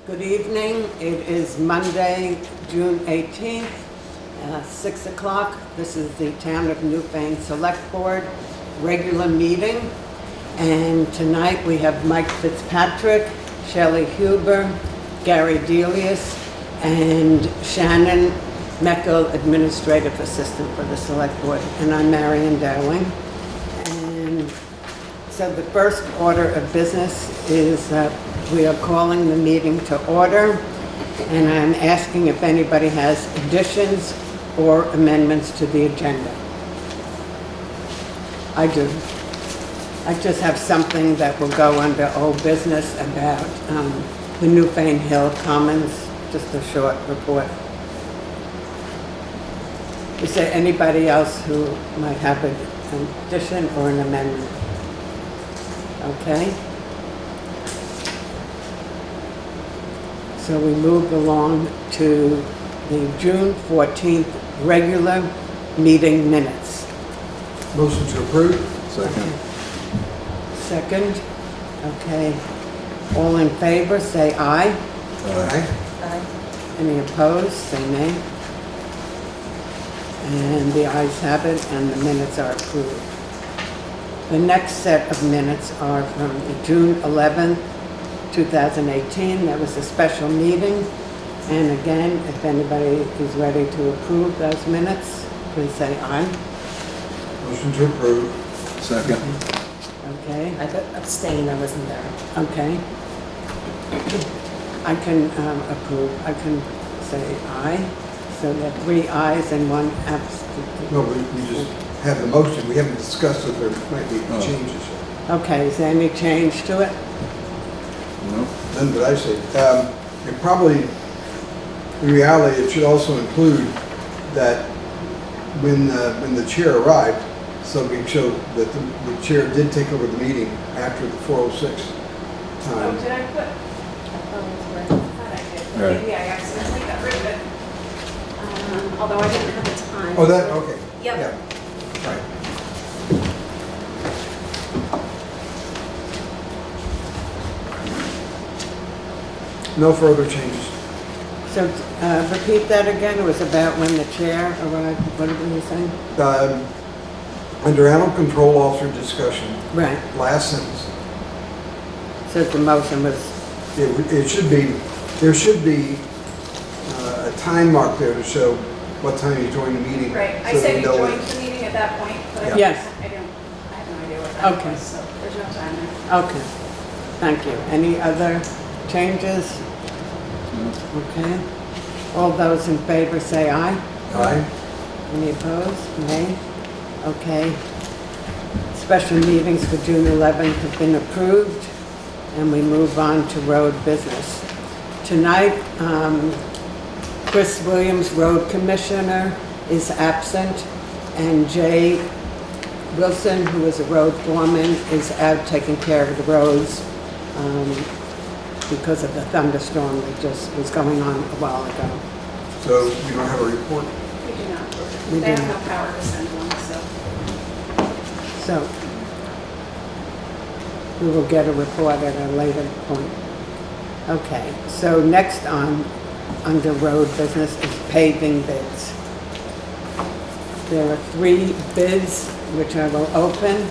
Good evening. It is Monday, June 18th, 6 o'clock. This is the Town of Newfane Select Board regular meeting. And tonight we have Mike Fitzpatrick, Shelley Huber, Gary Delius, and Shannon Meckel, Administrative Assistant for the Select Board. And I'm Marion Dowling. And so the first order of business is that we are calling the meeting to order, and I'm asking if anybody has additions or amendments to the agenda. I do. I just have something that will go under old business about the Newfane Hill Commons, just a short report. Is there anybody else who might have an addition or an amendment? Okay. So we move along to the June 14th regular meeting minutes. Motion to approve. Second. Second. Okay. All in favor, say aye. Aye. Any opposed, say nay. And the ayes have it, and the minutes are approved. The next set of minutes are from June 11th, 2018. That was a special meeting. And again, if anybody is ready to approve those minutes, please say aye. Motion to approve. Second. Okay. I abstain, I wasn't there. Okay. I can approve. I can say aye. So there are 3 ayes and 1 abstain. No, we just have the motion. We haven't discussed if there might be changes. Okay, is there any change to it? No. Then did I say? It probably, in reality, it should also include that when the chair arrived, so we show that the chair did take over the meeting after the 4:06 time. Did I put? I thought I did. Right. Maybe I accidentally got rid of it. Although I didn't have the time. Oh, that, okay. Yep. Yeah. Right. No further changes. So repeat that again. It was about when the chair arrived. What did you say? Under animal control officer discussion, Right. last sentence, So the motion was, it should be, there should be a time mark there to show what time you joined the meeting. Right, I so said we you know joined it- the meeting at that point, but I Yes. I have no idea what that Okay. was, so there's no time there. okay. Thank you. Any other changes? Okay. All those in favor say aye. Aye. Any opposed? Nay? Okay. Special meetings for June 11th have been approved, and we move on to road business. Tonight, Chris Williams, Road Commissioner, is absent, and Jay Wilson, who is a road foreman, is out taking care of the roads because of the thunderstorm that just was going on a while ago. So you don't have a report? We do not. We They do have not. no power to send one, so. So we will get a report at a later point. Okay, so next on, under road business is paving bids. There are 3 bids which I will open,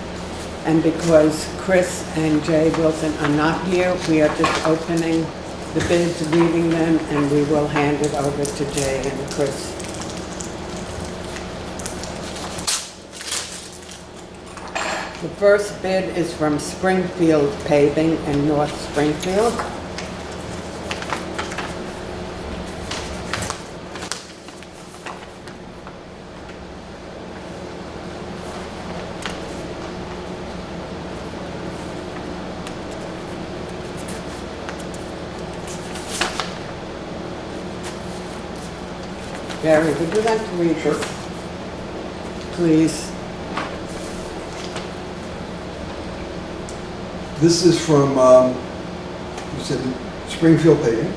and because Chris and Jay Wilson are not here, we are just opening the bids, reading them, and we will hand it over to Jay and Chris. The first bid is from Springfield Paving in North Springfield. Gary, would you like to read this? Please. This is from, you said Springfield Paving,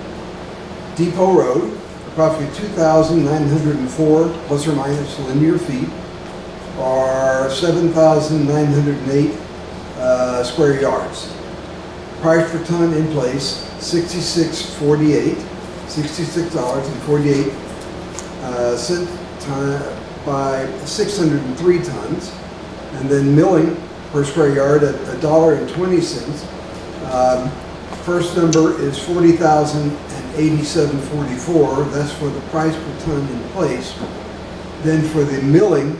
Depot Road, approximately 2,904 plus or minus linear feet, or 7,908 square yards. Price per ton in place, $66.48 by 603 tons. And then milling per square yard at $1.20. First number is 40,087.44. That's for the price per ton in place. Then for the milling,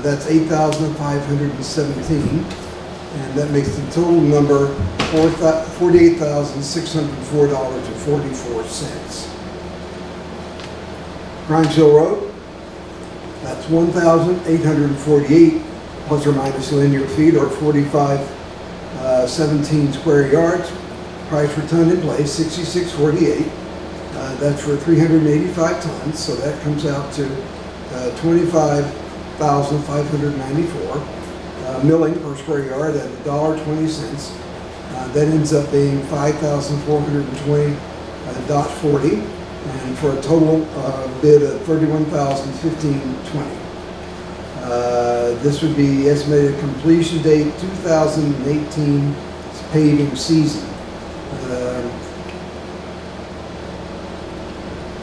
that's 8,517, and that makes the total number $48,604.44. Grimes Hill Road, that's 1,848 plus or minus linear feet, or 4517 square yards. Price per ton in place, $66.48. That's for 385 tons, so that comes out to 25,594. Milling per square yard at $1.20. That ends up being 5,420.40, and for a total bid of 31,015.20. This would be estimated completion date 2018 paving season.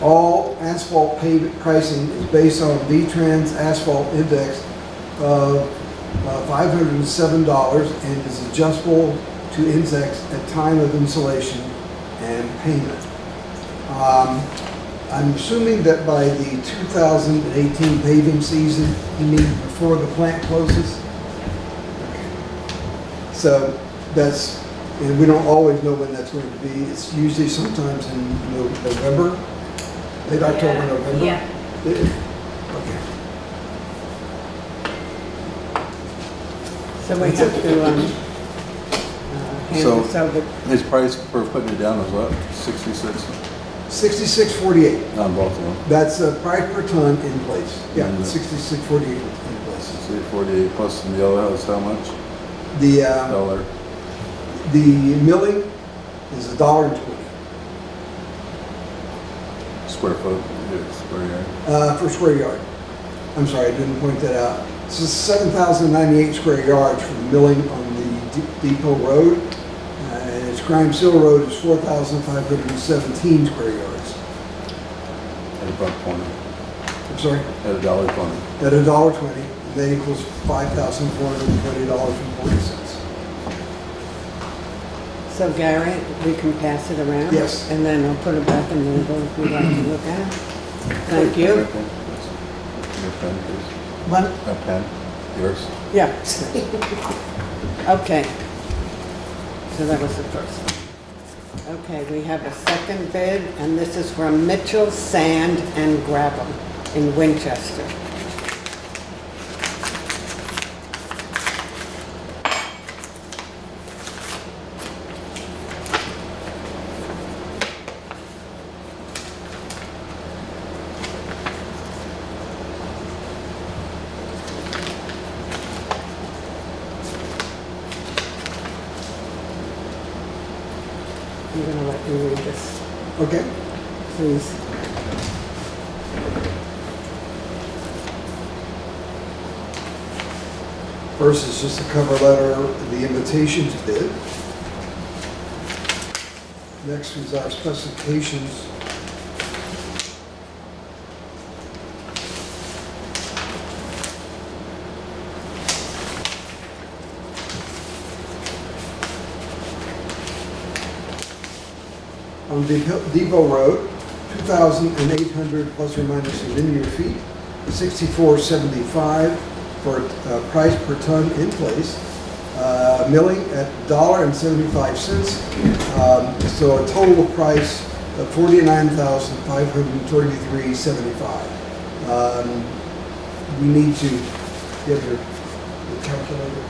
All asphalt paving pricing is based on V-Trans asphalt index of $507 and is adjustable to index at time of installation and payment. I'm assuming that by the 2018 paving season, you mean before the plant closes? Okay. So that's, and we don't always know when that's going to be. It's usually sometimes in November, late October, November. Yeah. Okay. So we have to hand So- this over. His price for putting it down is what, 66 $66.48. on both of them? That's a price per ton in place. Yeah, And the- $66.48 in place. See, 48 plus the other house, how much? The Dollar. milling is $1.20 Square foot, yeah, square yard. per square yard. I'm sorry, I didn't point that out. This is 7,098 square yards for milling on the Depot Road. And its Grimes Hill Road is 4,517 square yards. At $1.20. I'm sorry, At $1.20. at $1.20, that equals $5,420.40. So Gary, we can pass it around? Yes. And then I'll put it back in the envelope if you'd like to look at it. Thank you. Your pen, please. What? A pen, yours. Yeah. Okay. So that was the first one. Okay, we have a second bid, and this is from Mitchell Sand and Gravel in Winchester. I'm going to let you read this, Okay. please. First is just a cover letter, the invitation to bid. Next is our specifications. On Depot Road, 2,800 plus or minus linear feet, 64.75 for price per ton in place. Milling at $1.75, so a total price of $49,533.75. We need to get your calculator.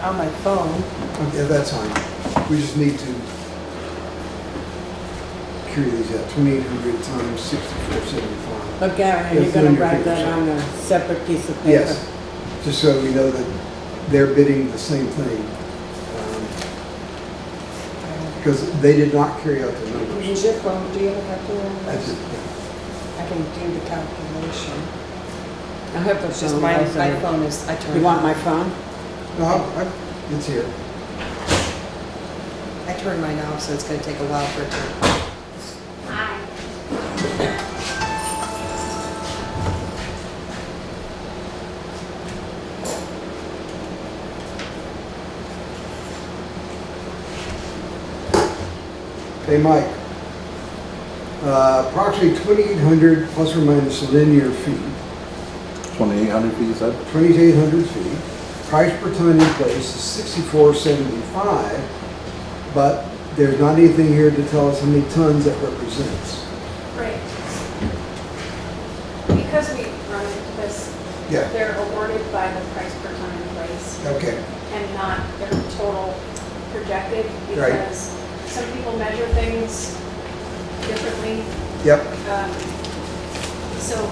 On my phone. Okay, that's fine. We just need to carry these out. 2,800 times 64.75. But Gary, are you Yes, going to linear write feet, that sure. on a separate piece of paper? Yes, just so we know that they're bidding the same thing. Because they did not carry out the numbers. Use your phone, do you have a calculator? That's it. I can do the calculation. I have the It's just phone. my also. phone is, I turn. You want my phone? No, it's here. turn mine off, so it's gonna take a while for it to. Hi. Hey, Mike. Approximately 2,800 plus or minus linear feet, 2,800 feet, you said? 2,800 feet. Price per ton in place is $64.75, but there's not anything here to tell us how many tons that represents. Right. Because we run into this, Yeah. they're awarded by the price per ton in place Okay. and not their total projected Right. because some people measure things differently. Yep. So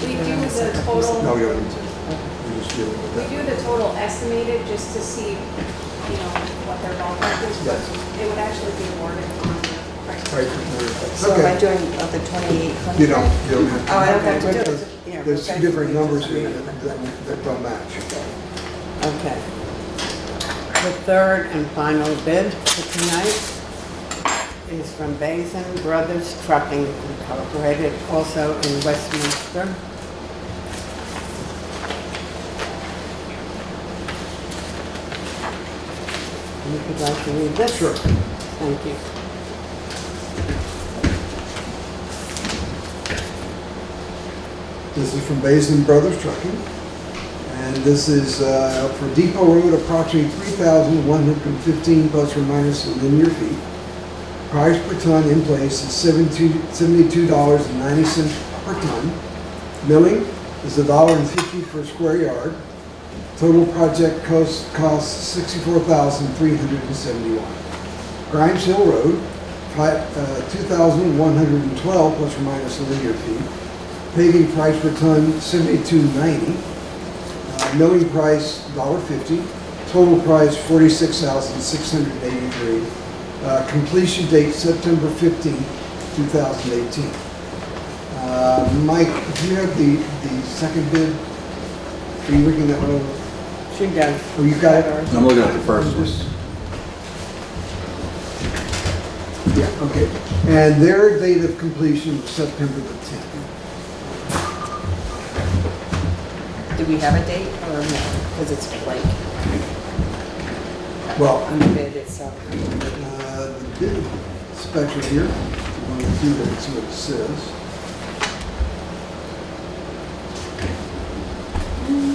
we do the total. No, you don't need to. We're just dealing with We that. do the total estimated just to see, what their ballpark is, but Yes. it would actually be awarded on the price. Price per ton. So am I Okay. doing of the 2,800? You don't have to. Oh, I don't have to do Because it. Yeah, There's two we're different basically numbers just here reading that don't match. Okay. The third and final bid for tonight is from Basin Brothers Trucking Incorporated, also in Westminster. If you'd like to read this? Sure. Thank you. This is from Basin Brothers Trucking. And this is for Depot Road, approximately 3,115 plus or minus linear feet. Price per ton in place is $72.90 per ton. Milling is $1.50 per square yard. Total project costs $64,371. Grimes Hill Road, 2,112 plus or minus linear feet. Paving price per ton $72.90. Milling price $1.50. Total price $46,683. Completion date September 15, 2018. Mike, do you have the second bid? Are you looking that one over? She does. Oh, you got it? I'm looking at the first one. Yeah, okay. And their date of completion was September the 10th. Do we have a date or no? Because it's blank Well, on the bid itself. the bid specs are here. If you want to see that, see what it says.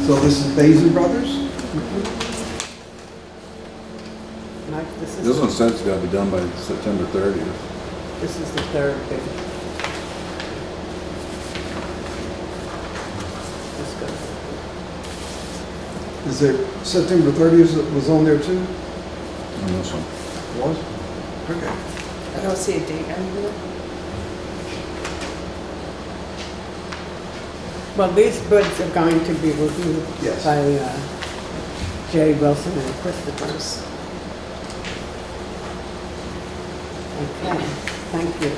So this is Basin Brothers? Mike, this This one is, says it's gotta be done by September 30th. this is the third bid. Let's go. Is there September 30th that was on there too? On this one. Was? Okay. I don't see a date on here. Well, these bids are going to be reviewed Yes. by Jay Wilson and Christopher's. Okay, thank you.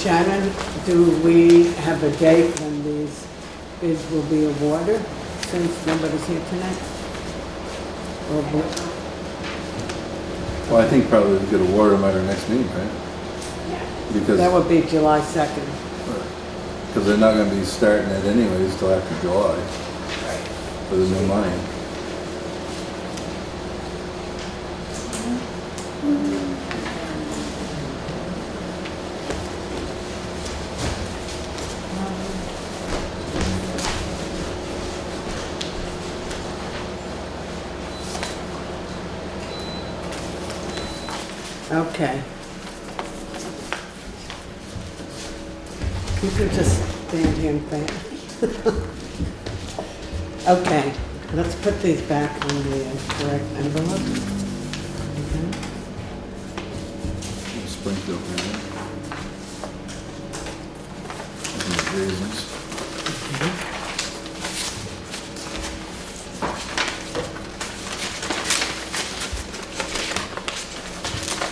Shannon, do we have a date when these bids will be awarded, since nobody's here tonight? Or Well, I think probably we could award them at our next meeting, right? Yeah. Because, that would be July 2nd. because they're not gonna be starting it anyways till after July for the new money. Okay. You could just stand here and fan. Okay, let's put these back on the correct envelope. Okay. Springfield, right? And the raisins.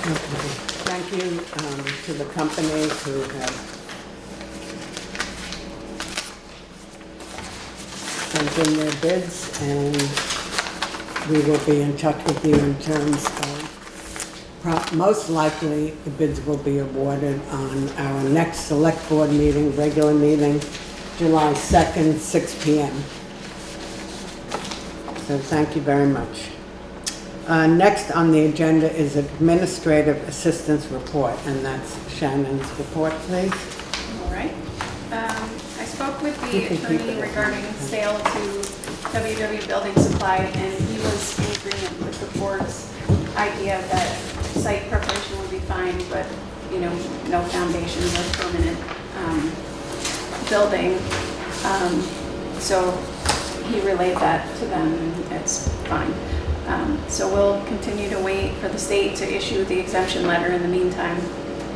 Okay. Thank you to the companies who have sent in their bids, and we will be in touch with you in terms of, most likely, the bids will be awarded on our next select board meeting, regular meeting, July 2nd, 6 PM. So thank you very much. Next on the agenda is administrative assistance report, and that's Shannon's report, please. All right. I spoke with You the can keep attorney it. regarding sale to WW Building Supply, and he was in agreement with the board's idea that site preparation would be fine, but, you know, no foundation, no permanent building. So he relayed that to them, and it's fine. So we'll continue to wait for the state to issue the exemption letter in the meantime,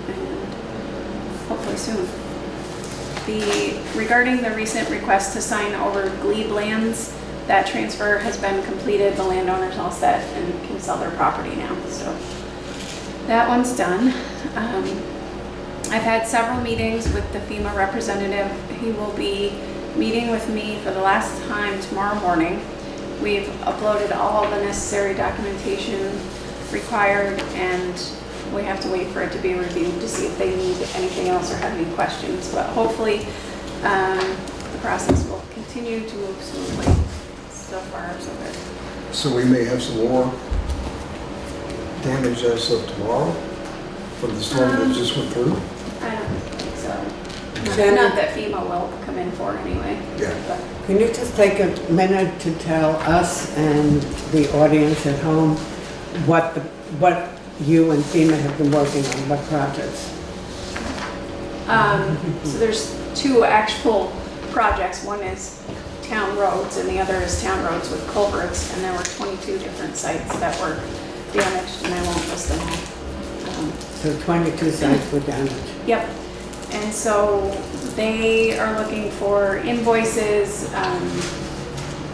and hopefully soon. Regarding the recent request to sign over glebe lands, that transfer has been completed. The landowner's all set and can sell their property now, so that one's done. I've had several meetings with the FEMA representative. He will be meeting with me for the last time tomorrow morning. We've uploaded all the necessary documentation required, and we have to wait for it to be reviewed to see if they need anything else or have any questions. But hopefully, the process will continue to move smoothly. So far, so good. So we may have some more damage as of tomorrow from the storm that just went through? I don't think so. Shannon? Not that FEMA will come in for anyway. Yeah. But Can you just take a minute to tell us and the audience at home what you and FEMA have been working on, what projects? So there's two actual projects. One is town roads and the other is town roads with culverts. And there were 22 different sites that were damaged, and I won't list them all. So 22 sites were damaged. Yep. And so they are looking for invoices,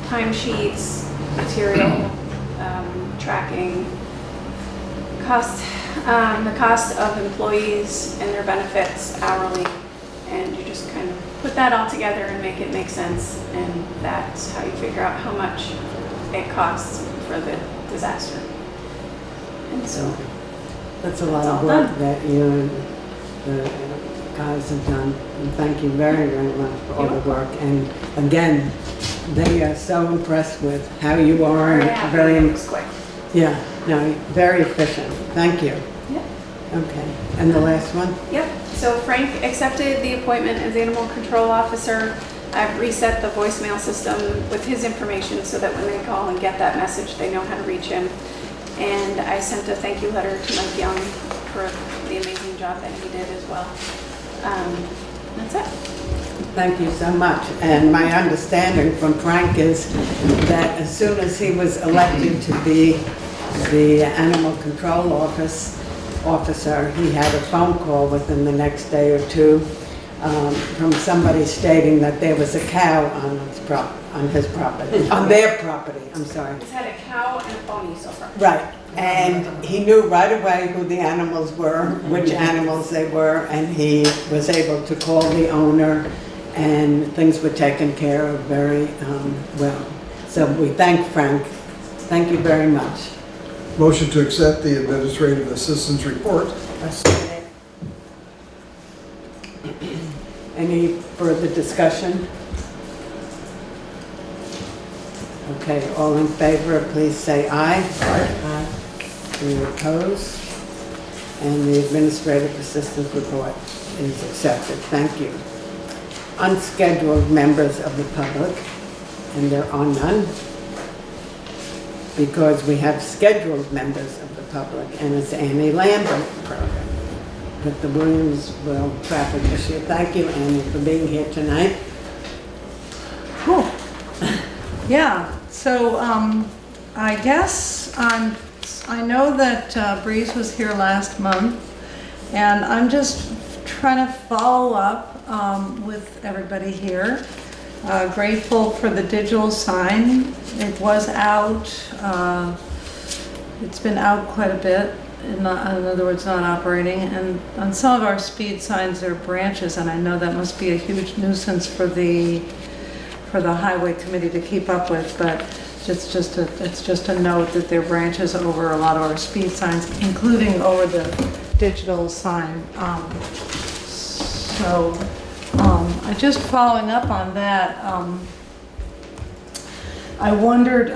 timesheets, material, tracking, cost, the cost of employees and their benefits hourly. And you just kind of put that all together and make it make sense. And that's how you figure out how much it costs for the disaster. And so That's a lot That's of all work done. that you and the guys have done. And thank you very, very much for all the work. And again, they are so impressed with how you are. very and happy it was quick. Yeah, no, very efficient. Thank you. Yep. Okay, and the last one? Yep, so Frank accepted the appointment as animal control officer. I've reset the voicemail system with his information so that when they call and get that message, they know how to reach him. And I sent a thank you letter to Mike Young for the amazing job that he did as well. That's it. Thank you so much. And my understanding from Frank is that as soon as he was elected to be the animal control officer, he had a phone call within the next day or two from somebody stating that there was a cow on his property, on their property, I'm sorry. He's had a cow and a pony so far. Right, and he knew right away who the animals were, which animals they were, and he was able to call the owner, and things were taken care of very well. So we thank Frank. Thank you very much. Motion to accept the administrative assistant's report. Any further discussion? Okay, all in favor, please say aye. Aye. Any opposed? And the administrative assistant report is accepted. Thank you. Unscheduled members of the public, and there are none, because we have scheduled members of the public, and it's Annie Lambert program with the Williamsville traffic issue. Thank you, Annie, for being here tonight. Cool. Yeah, so I guess I know that Breeze was here last month, and I'm just trying to follow up with everybody here. Grateful for the digital sign. It was out. It's been out quite a bit. In other words, not operating. And on some of our speed signs, there are branches, and I know that must be a huge nuisance for the highway committee to keep up with. But it's just a note that there are branches over a lot of our speed signs, including over the digital sign. I just following up on that, I wondered,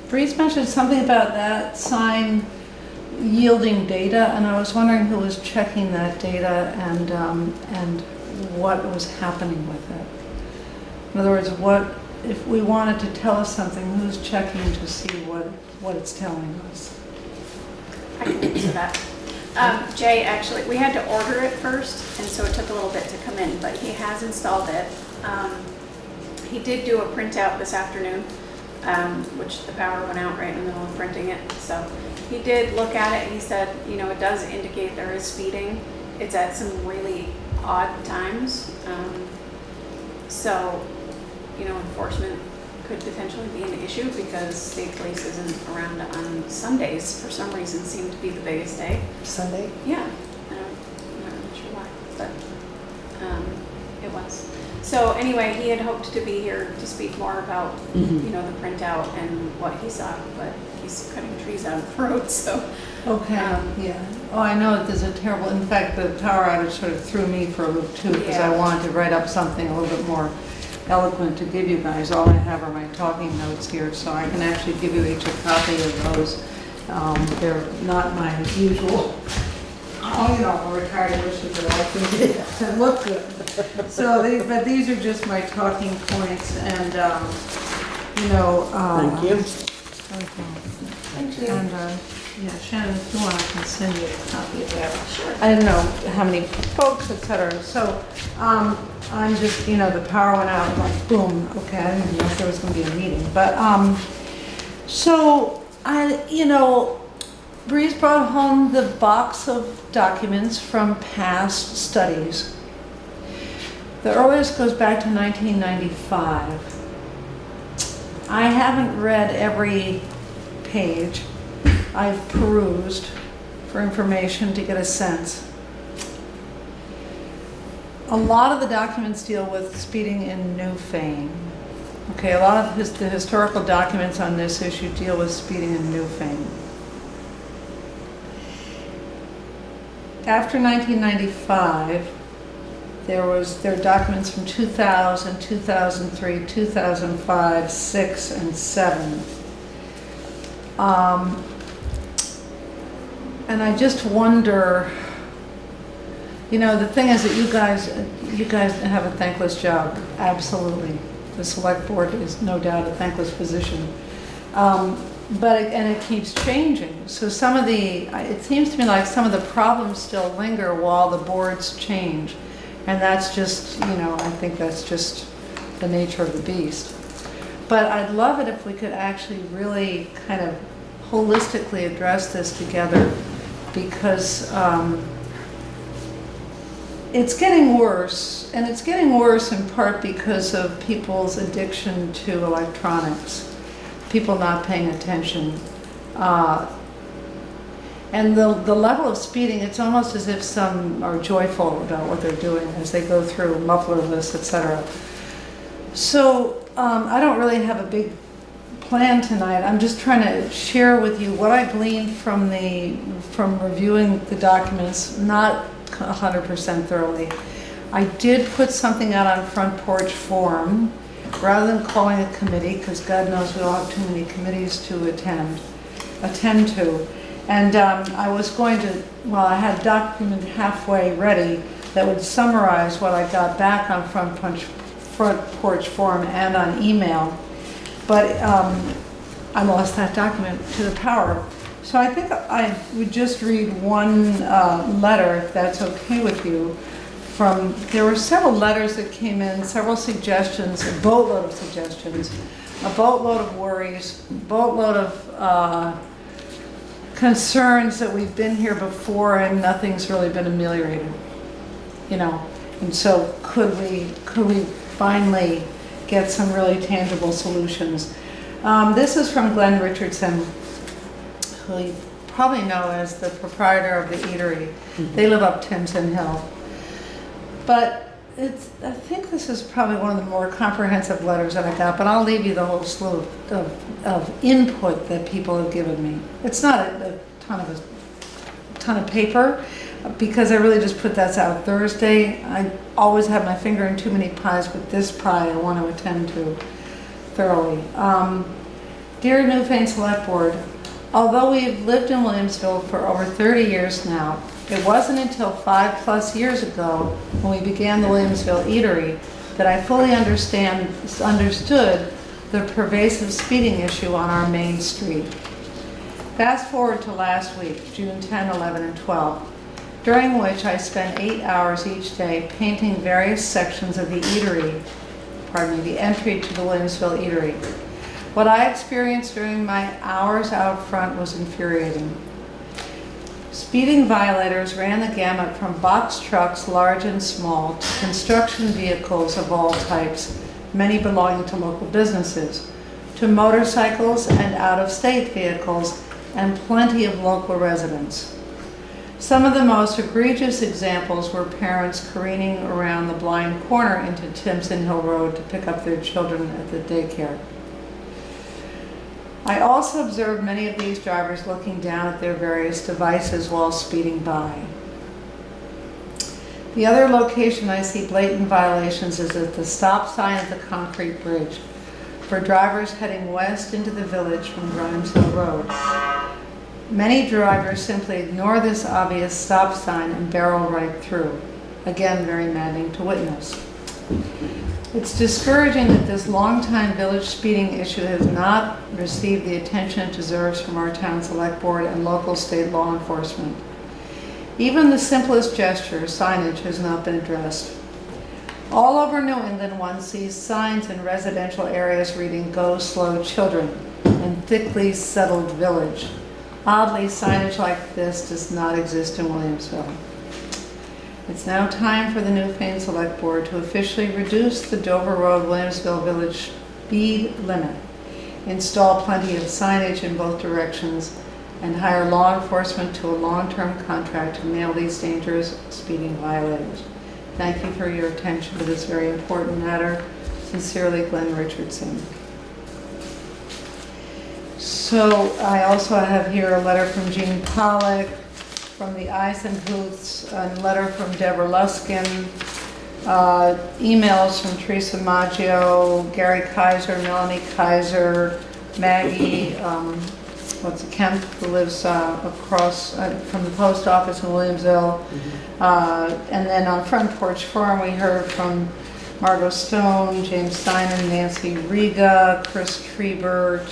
Breeze mentioned something about that sign yielding data, and I was wondering who was checking that data and what was happening with it. In other words, what if we wanted to tell us something, who's checking to see what it's telling us? I can answer that. Jay, actually, we had to order it first, and so it took a little bit to come in, but he has installed it. He did do a printout this afternoon, which the power went out right in the middle of printing it. So he did look at it, and he said, you know, it does indicate there is speeding. It's at some really odd times. So, you know, enforcement could potentially be an issue because State Police isn't around on Sundays. For some reason, seemed to be the biggest day. Sunday? Yeah, I'm not sure why, but it was. So anyway, he had hoped to be here to speak more about, you know, the printout and what he saw, but he's cutting trees out of the road, so. Okay, yeah. Oh, I know that there's a terrible, in fact, the power outage sort of threw me for a loop too, because I Yeah. wanted to write up something a little bit more eloquent to give you guys. All I have are my talking notes here, so I can actually give you each a copy of those. They're not my usual, you know, retired wishes that I can look good. So, but these are just my talking points, and, you know. Thank you. Thank you. And, yeah, Shannon, if you want, I can send you a copy of that. Sure. I don't know how many folks, et cetera. So, I'm just, you know, the power went out, like, boom, okay, I didn't even know if there was gonna be a meeting. But, so, you know, Breeze brought home the box of documents from past studies. The earliest goes back to 1995. I haven't read every page. I've perused for information to get a sense. A lot of the documents deal with speeding in Newfane. Okay, a lot of the historical documents on this issue deal with speeding in Newfane. After 1995, there are documents from 2000, 2003, 2005, 6, and 7. And I just wonder, you know, the thing is that you guys have a thankless job, absolutely. The select board is no doubt a thankless position. And it keeps changing. So it seems to me like some of the problems still linger while the boards change. And that's just, you know, I think that's just the nature of the beast. But I'd love it if we could actually really kind of holistically address this together, because it's getting worse, and it's getting worse in part because of people's addiction to electronics, people not paying attention. And the level of speeding, it's almost as if some are joyful about what they're doing as they go through muffler lists, etc. So I don't really have a big plan tonight. I'm just trying to share with you what I gleaned from reviewing the documents, not 100% thoroughly. I did put something out on Front Porch Forum rather than calling a committee, because God knows we all have too many committees to attend to. And I was going to, well, I had a document halfway ready that would summarize what I got back on Front Porch Forum and on email. But I lost that document to the power. So I think I would just read one letter, if that's okay with you. There were several letters that came in, several suggestions, a boatload of suggestions, a boatload of worries, a boatload of concerns that we've been here before and nothing's really been ameliorated, you know. And so could we finally get some really tangible solutions? This is from Glenn Richardson, who you probably know as the proprietor of the eatery. They live up Timson Hill. But I think this is probably one of the more comprehensive letters that I got, but I'll leave you the whole slew of input that people have given me. It's not a ton of paper, because I really just put that out Thursday. I always have my finger in too many pies, but this pie I want to attend to thoroughly. Dear Newfane Select Board, although we've lived in Williamsville for over 30 years now, it wasn't until 5+ years ago when we began the Williamsville Eatery that I fully understood the pervasive speeding issue on our main street. Fast forward to last week, June 10, 11, and 12, during which I spent 8 hours each day painting various sections of the eatery, the entry to the Williamsville Eatery. What I experienced during my hours out front was infuriating. Speeding violators ran the gamut from box trucks, large and small, to construction vehicles of all types, many belonging to local businesses, to motorcycles and out-of-state vehicles, and plenty of local residents. Some of the most egregious examples were parents careening around the blind corner into Timpson Hill Road to pick up their children at the daycare. I also observed many of these drivers looking down at their various devices while speeding by. The other location I see blatant violations is at the stop sign at the concrete bridge for drivers heading west into the village from Williamsville Road. Many drivers simply ignore this obvious stop sign and barrel right through. Again, very maddening to witness. It's discouraging that this long-time village speeding issue has not received the attention it deserves from our town select board and local state law enforcement. Even the simplest gesture, signage, has not been addressed. All over New England, one sees signs in residential areas reading "Go Slow Children" and "Thickly Settled Village." Oddly, signage like this does not exist in Williamsville. It's now time for the Newfane Select Board to officially reduce the Dover Road Williamsville Village speed limit, install plenty of signage in both directions, and hire law enforcement to a long-term contract to nail these dangerous speeding violators. Thank you for your attention to this very important matter. Sincerely, Glenn Richardson. So I also have here a letter from Jean Pollack, from the Eisenhuths, a letter from Deborah Luskin, emails from Teresa Maggio, Gary Kaiser, Melanie Kaiser, Maggie, Kemp, who lives across from the post office in Williamsville. And then on Front Porch Forum, we heard from Margot Stone, James Simon, Nancy Riga, Chris Trebert.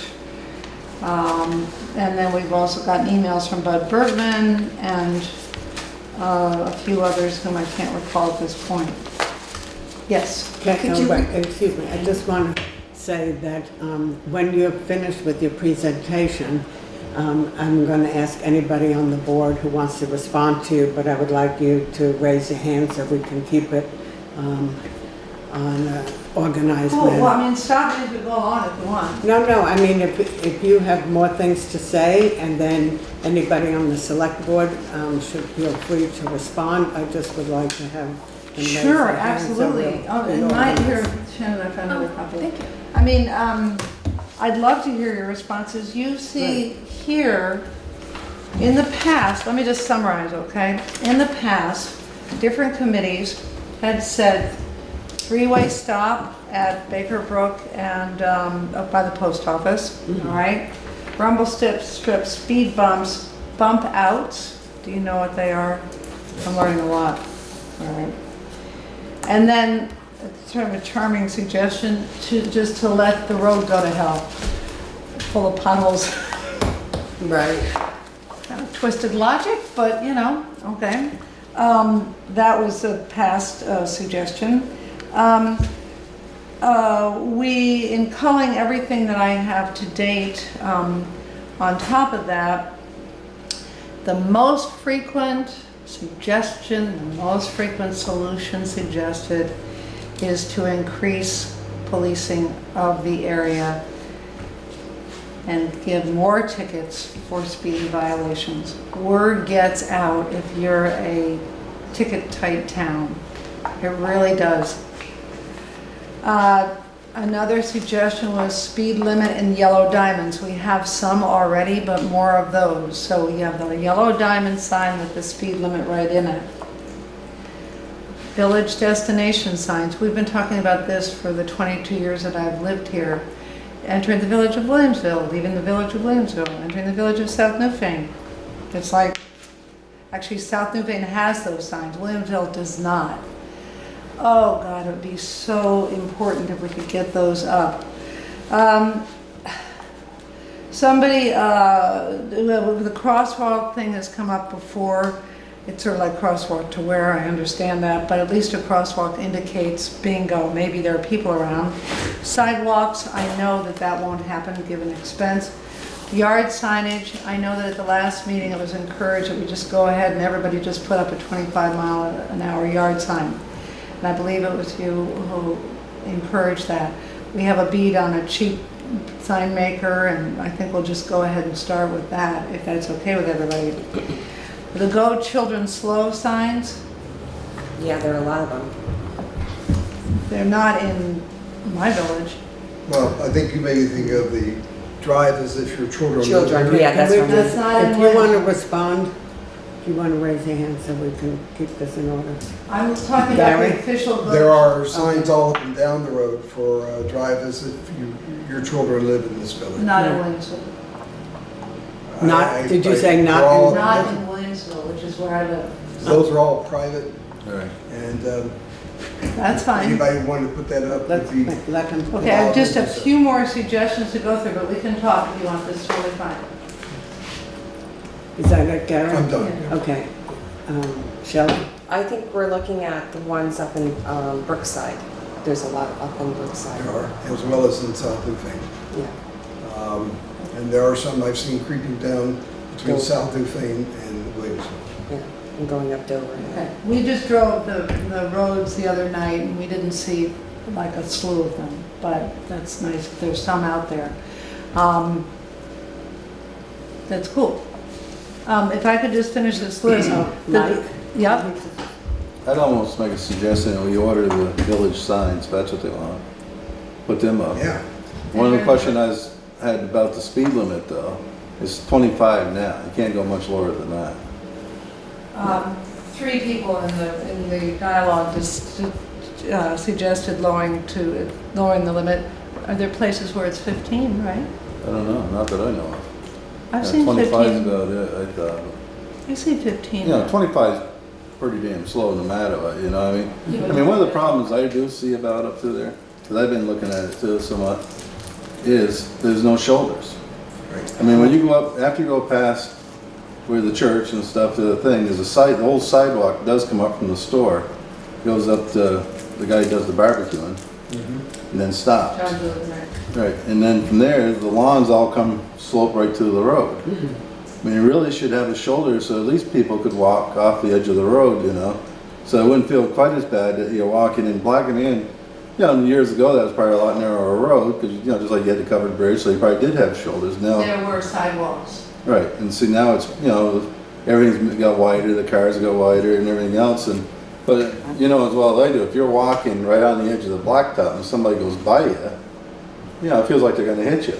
And then we've also gotten emails from Bud Bergman and a few others whom I can't recall at this point. Yes. Excuse me, I just want to say that when you're finished with your presentation, I'm going to ask anybody on the board who wants to respond to you, but I would like you to raise your hand so we can keep it on an organized manner. Well, I mean, stop me as we go on if you want. No, I mean, if you have more things to say, and then anybody on the select board should feel free to respond. I just would like to have them raise Sure, their hands so absolutely. we'll Oh, be and my, organized. here, Shannon, I found another copy. Thank you. I mean, I'd love to hear your responses. You see here, in the past, let me just summarize, okay? In the past, different committees had said three-way stop at Baker Brook and up by the post office, all right? Rumble strips, speed bumps, bump outs. Do you know what they are? I'm learning a lot, all right? And then sort of a charming suggestion to let the road go to hell, full of potholes. Right. Kind of twisted logic, but you know, okay. That was a past suggestion. In culling everything that I have to date, on top of that, the most frequent suggestion, the most frequent solution suggested is to increase policing of the area and give more tickets for speeding violations. Word gets out if you're a ticket-tight town. It really does. Another suggestion was speed limit in yellow diamonds. We have some already, but more of those. So we have the yellow diamond sign with the speed limit right in it. Village destination signs. We've been talking about this for the 22 years that I've lived here. Entering the village of Williamsville, leaving the village of Williamsville, entering the village of South Newfane. It's like, actually South Newfane has those signs, Williamsville does not. Oh God, it would be so important if we could get those up. Somebody, the crosswalk thing has come up before. It's sort of like crosswalk to where, I understand that, but at least a crosswalk indicates bingo, maybe there are people around. Sidewalks, I know that that won't happen given expense. Yard signage, I know that at the last meeting it was encouraged that we just go ahead and everybody just put up a 25-mile-an-hour yard sign. And I believe it was you who encouraged that. We have a bead on a cheap sign maker, and I think we'll just go ahead and start with that, if that's okay with everybody. The Go Children Slow signs, Yeah, there are a lot of them. they're not in my village. Well, I think you may think of the drive as if your children. Children, yeah, that's Can what we I'm just- That's not in If you want to Williamsville. respond, if you want to raise your hand so we can keep this in order. I was talking about Gary? the official. There are signs all up and down the road for drive as if your children live in this village. Not in Yeah. Williamsville. Not- did you say not they're all- in- Not in Williamsville, which is where I live. Those are all private, Right. and That's fine. anybody want to put that up Let's would be. let him. Okay, I have just a few more suggestions to go through, but we can talk if you want, this is totally fine. Is that it, Gary? I'm done. Okay. Shelley? I think we're looking at the ones up in Brookside. There's a lot up in Brookside. There are, as well as in South Newfane. Yeah. And there are some I've seen creeping down between Oh. South Newfane and Williamsville. Yeah, and going up Dover. Okay, we just drove the roads the other night and we didn't see like a slew of them, but that's nice, there's some out there. That's cool. If I could just finish this list. Mike? Yep, I'd almost make a suggestion that we order the village signs, if that's what they want. Put them up. Yeah, One of the questions had about the speed limit though, is 25 now. You can't go much lower than that. 3 people in the dialogue just suggested lowering the limit. Are there places where it's 15, right? I don't know, not that I know of. I've Yeah, seen 25 is 15. about it, I thought. I see 15. You know, 25 is pretty damn slow no matter what, you know what I mean? I mean, one of the problems I do see about up through there, because I've been looking at it too somewhat, is there's no shoulders. right. I mean, when you go up, after you go past where the church and stuff to the thing, there's the whole sidewalk does come up from the store, goes up to the guy who does the barbecuing, and then stops. John Dillon, right. Right, and then from there, the lawns all slope right to the road. I mean, you really should have a shoulder so at least people could walk off the edge of the road, you know? So it wouldn't feel quite as bad that you're walking in Blackened in. You know, years ago, that was probably a lot narrower road, because, you know, just like you had the covered bridge, so you probably did have shoulders. Now, There were sidewalks. right, and see now it's, you know, everything's got wider, the cars got wider and everything else, but you know as well as I do, if you're walking right on the edge of the blacktop and somebody goes by you, you know, it feels like they're gonna hit you.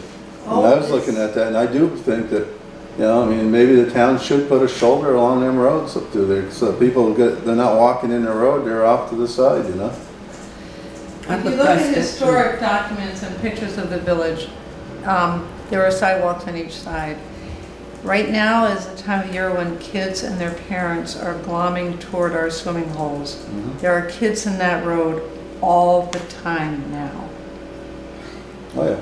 And I was looking at that, and I do think that, you know, I mean, maybe the town should put a shoulder along them roads up through there, so people they're not walking in the road, they're off to the side, you know? I If have you a look at question. historic documents and pictures of the village, there are sidewalks on each side. Right now is the time of year when kids and their parents are glomming toward our swimming holes. There are kids in that road all the time now. Oh, yeah.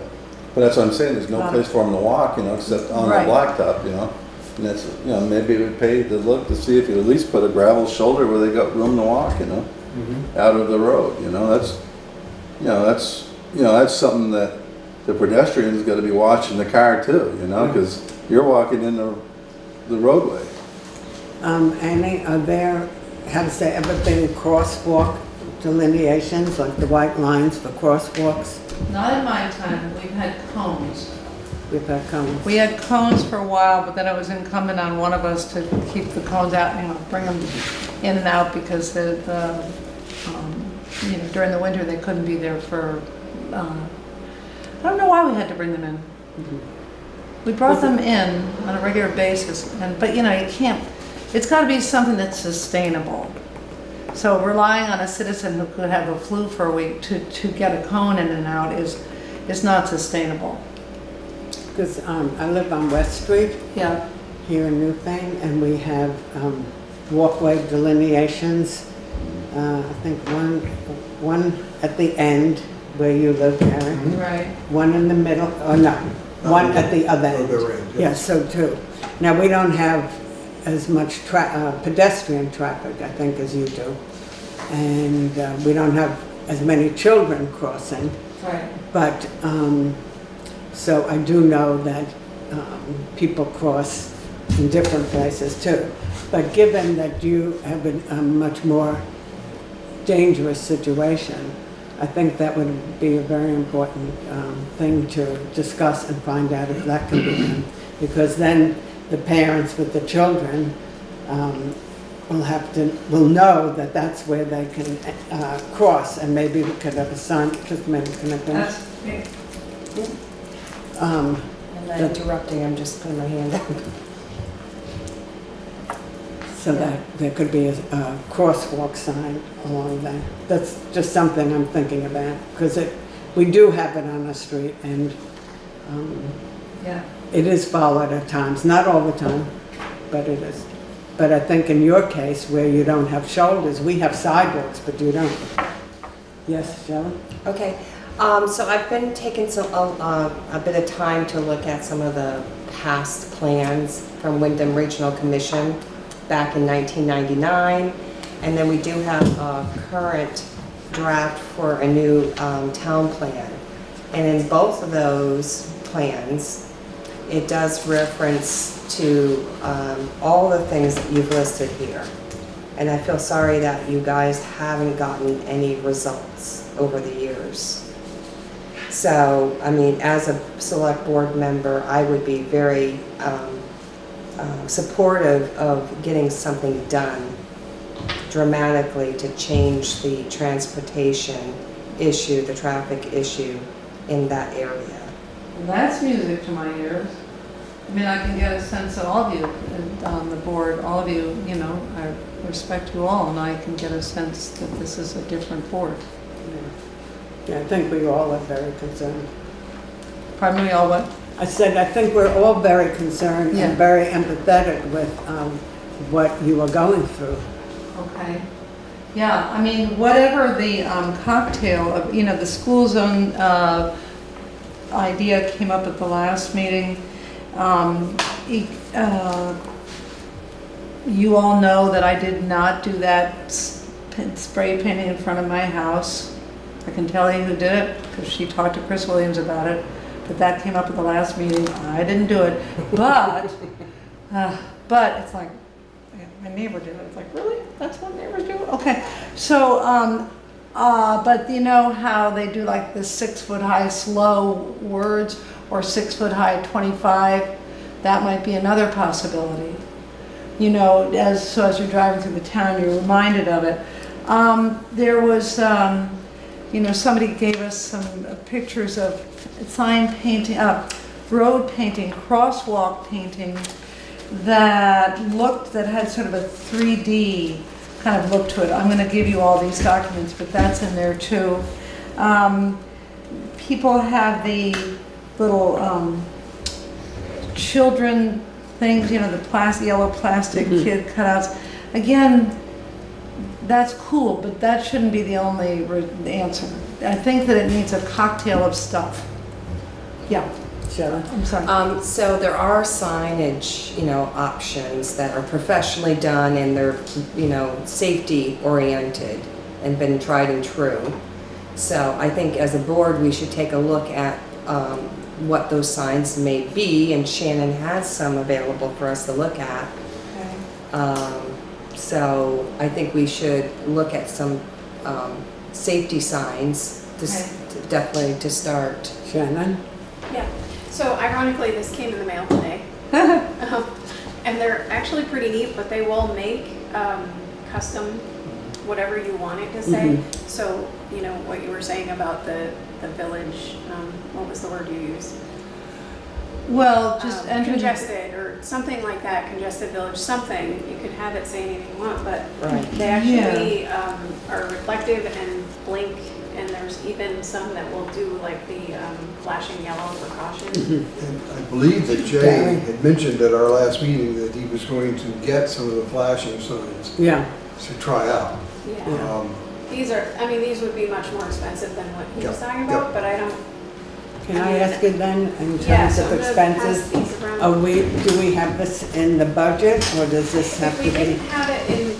But that's what I'm saying, there's no place for them to walk, you know, except on the Right. blacktop, you know? And that's, you know, maybe it would pay to look to see if you at least put a gravel shoulder where they got room to walk, you know? Out of the road, you know, that's something that the pedestrians gotta be watching the car too, you know, because you're walking in the roadway. Annie, has there ever been crosswalk delineations, like the white lines for crosswalks? Not in my time, we've had cones. We've had cones. We had cones for a while, but then it was incumbent on one of us to keep the cones out, you know, bring them in and out because the during the winter, they couldn't be there for, I don't know why we had to bring them in. We brought them in on a regular basis, but you can't, it's gotta be something that's sustainable. So relying on a citizen who could have a flu for a week to get a cone in and out is not sustainable. Because I live on West Street Yeah. here in Newfane, and we have walkway delineations. I think one at the end where you live, Karen. Right. One in the middle, or no, one at the other end. Other end, Yeah, yes. so two. Now, we don't have as much pedestrian traffic, I think, as you do. And we don't have as many children crossing. Right. But, so I do know that people cross in different places too. But given that you have a much more dangerous situation, I think that would be a very important thing to discuss and find out if that can be done. Because then the parents with the children will know that that's where they can cross, and maybe we could have a sign, just a minute, can I finish? I'm not interrupting, I'm just putting my hand up. So that there could be a crosswalk sign along there. That's just something I'm thinking about, because we do have it on the street, and Yeah. it is followed at times, not all the time, but it is. But I think in your case, where you don't have shoulders, we have sidewalks, but you don't. Yes, Shelley? Okay, so I've been taking a bit of time to look at some of the past plans from Wyndham Regional Commission back in 1999, and then we do have a current draft for a new town plan. And in both of those plans, it does reference to all the things that you've listed here. And I feel sorry that you guys haven't gotten any results over the years. So, I mean, as a select board member, I would be very supportive of getting something done dramatically to change the transportation issue, the traffic issue in that area. Well, that's music to my ears. I mean, I can get a sense of all of you on the board, all of you, I respect you all, and I can get a sense that this is a different board. Yeah, I think we all are very concerned. Pardon me, all what? I said, I think we're all very concerned Yeah. and very empathetic with what you are going through. Okay. Yeah, I mean, whatever the cocktail of, the school zone idea came up at the last meeting. You all know that I did not do that spray painting in front of my house. I can tell you who did it because she talked to Chris Williams about it. But that came up at the last meeting. I didn't do it. But it's like, my neighbor did it. It's like, really? That's what neighbors do? Okay. So, but you know how they do like the 6-foot-high slow words or 6-foot-high 25? That might be another possibility. As you're driving through the town, you're reminded of it. There was, somebody gave us some pictures of sign painting, road painting, crosswalk painting that had sort of a 3D kind of look to it. I'm going to give you all these documents, but that's in there too. People have the little children things, the yellow plastic kid cutouts. Again, that's cool, but that shouldn't be the only answer. I think that it needs a cocktail of stuff. Yeah. Shelley? I'm sorry. So there are signage, options that are professionally done and they're, safety oriented and been tried and true. So I think as a board, we should take a look at what those signs may be, and Shannon has some available for us to look at. Okay. So I think we should look at some safety signs definitely to start. Shannon? Yeah, so ironically, this came in the mail today. And they're actually pretty neat, but they will make custom whatever you want it to say. So, you know, what you were saying about the village, what was the word you used? Well, just entering. Congested or something like that, congested village, something. You could have it say anything you want, but Right. they actually are reflective and blink, and there's even some that will do like the flashing yellow for caution. And I believe that Jay had mentioned at our last meeting that he was going to get some of the flashing signs Yeah, to try out. Yeah. These are, I mean, these would be much more expensive than what he was Yep, talking yep. about, but I don't. can I ask you then, in Yeah, terms so of I'm gonna pass expenses, these around. do we have this in the budget, or does this have If to we be? didn't have it in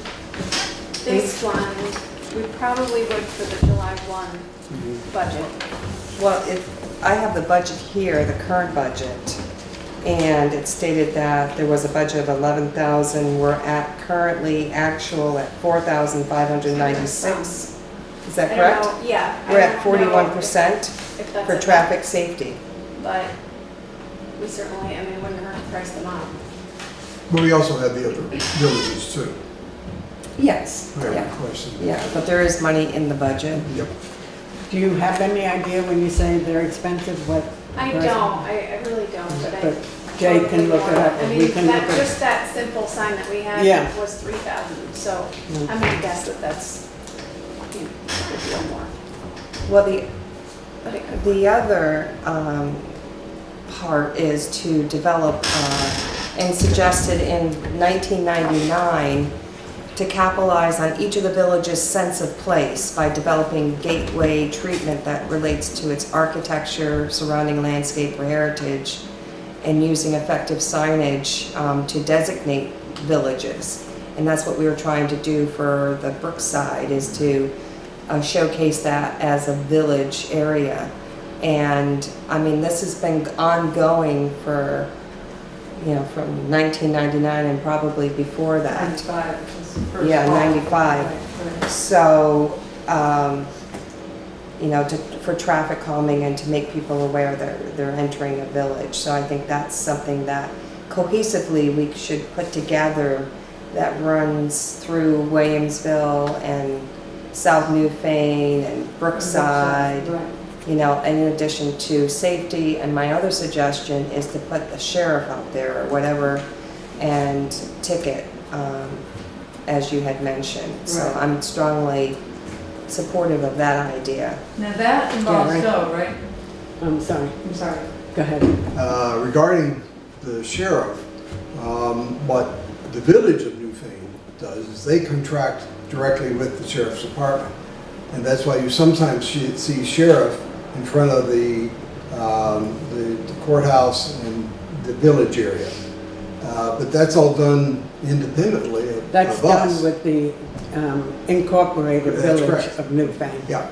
this one, we probably would for the July 1 budget. Well, I have the budget here, the current budget, and it stated that there was a budget of 11,000. We're at currently actual at 4,596. Is that I don't correct? know, yeah. I We're don't at know 41% if that's for enough, traffic safety. But we certainly, I mean, it wouldn't hurt to price them out. But we also had the other villages too. Yes, We have yeah, requested. yeah, but there is money in the budget. Yep. Do you have any idea when you say they're expensive, what? I price? don't, I really don't, but I. But Jay can look it up, I and we mean, can look that, it. just that simple sign that we had Yeah. was 3,000, so Mm. I'm gonna guess that that's, you know, a good deal more. Well, But it could the other part is to develop, and suggested in 1999, to capitalize on each of the village's sense of place by developing gateway treatment that relates to its architecture, surrounding landscape or heritage, and using effective signage to designate villages. And that's what we were trying to do for the Brookside, is to showcase that as a village area. And I mean, this has been ongoing for, you know, from 1999 and probably before that. 95, which was the first Yeah, fall. 95. Right, right. So, you know, for traffic calming and to make people aware they're entering a village. So I think that's something that cohesively we should put together that runs through Williamsville and South Newfane and Brookside. Right. You know, and in addition to safety, and my other suggestion is to put the sheriff out there or whatever and ticket, as you had mentioned. So Right. I'm strongly supportive of that idea. Now that involves right. Joe, right? I'm sorry, I'm sorry. go ahead. Regarding the sheriff, what the village of Newfane does is they contract directly with the sheriff's department. And that's why you sometimes see sheriff in front of the courthouse and the village area. But that's all done independently of That's us. done with the Incorporated That's Village correct. of Newfane, Yeah.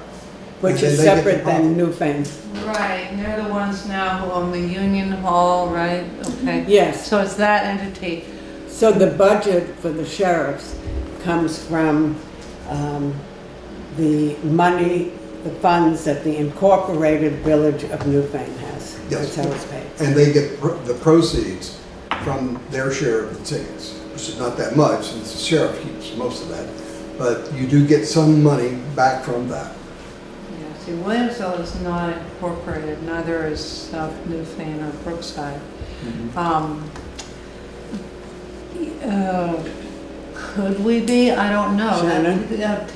which And is then they get the separate than Newfane. Right, and they're the ones now who own the Union Hall, right? Okay. Yes, So it's that entity. so the budget for the sheriffs comes from the money, the funds that the Incorporated Village of Newfane has. Yes. That's how it's paid. And they get the proceeds from their share of the tickets, which is not that much, since the sheriff keeps most of that. But you do get some money back from that. Yeah, see, Williamsville is not incorporated, neither is South Newfane or Brookside. Could we be? I don't know. Shannon?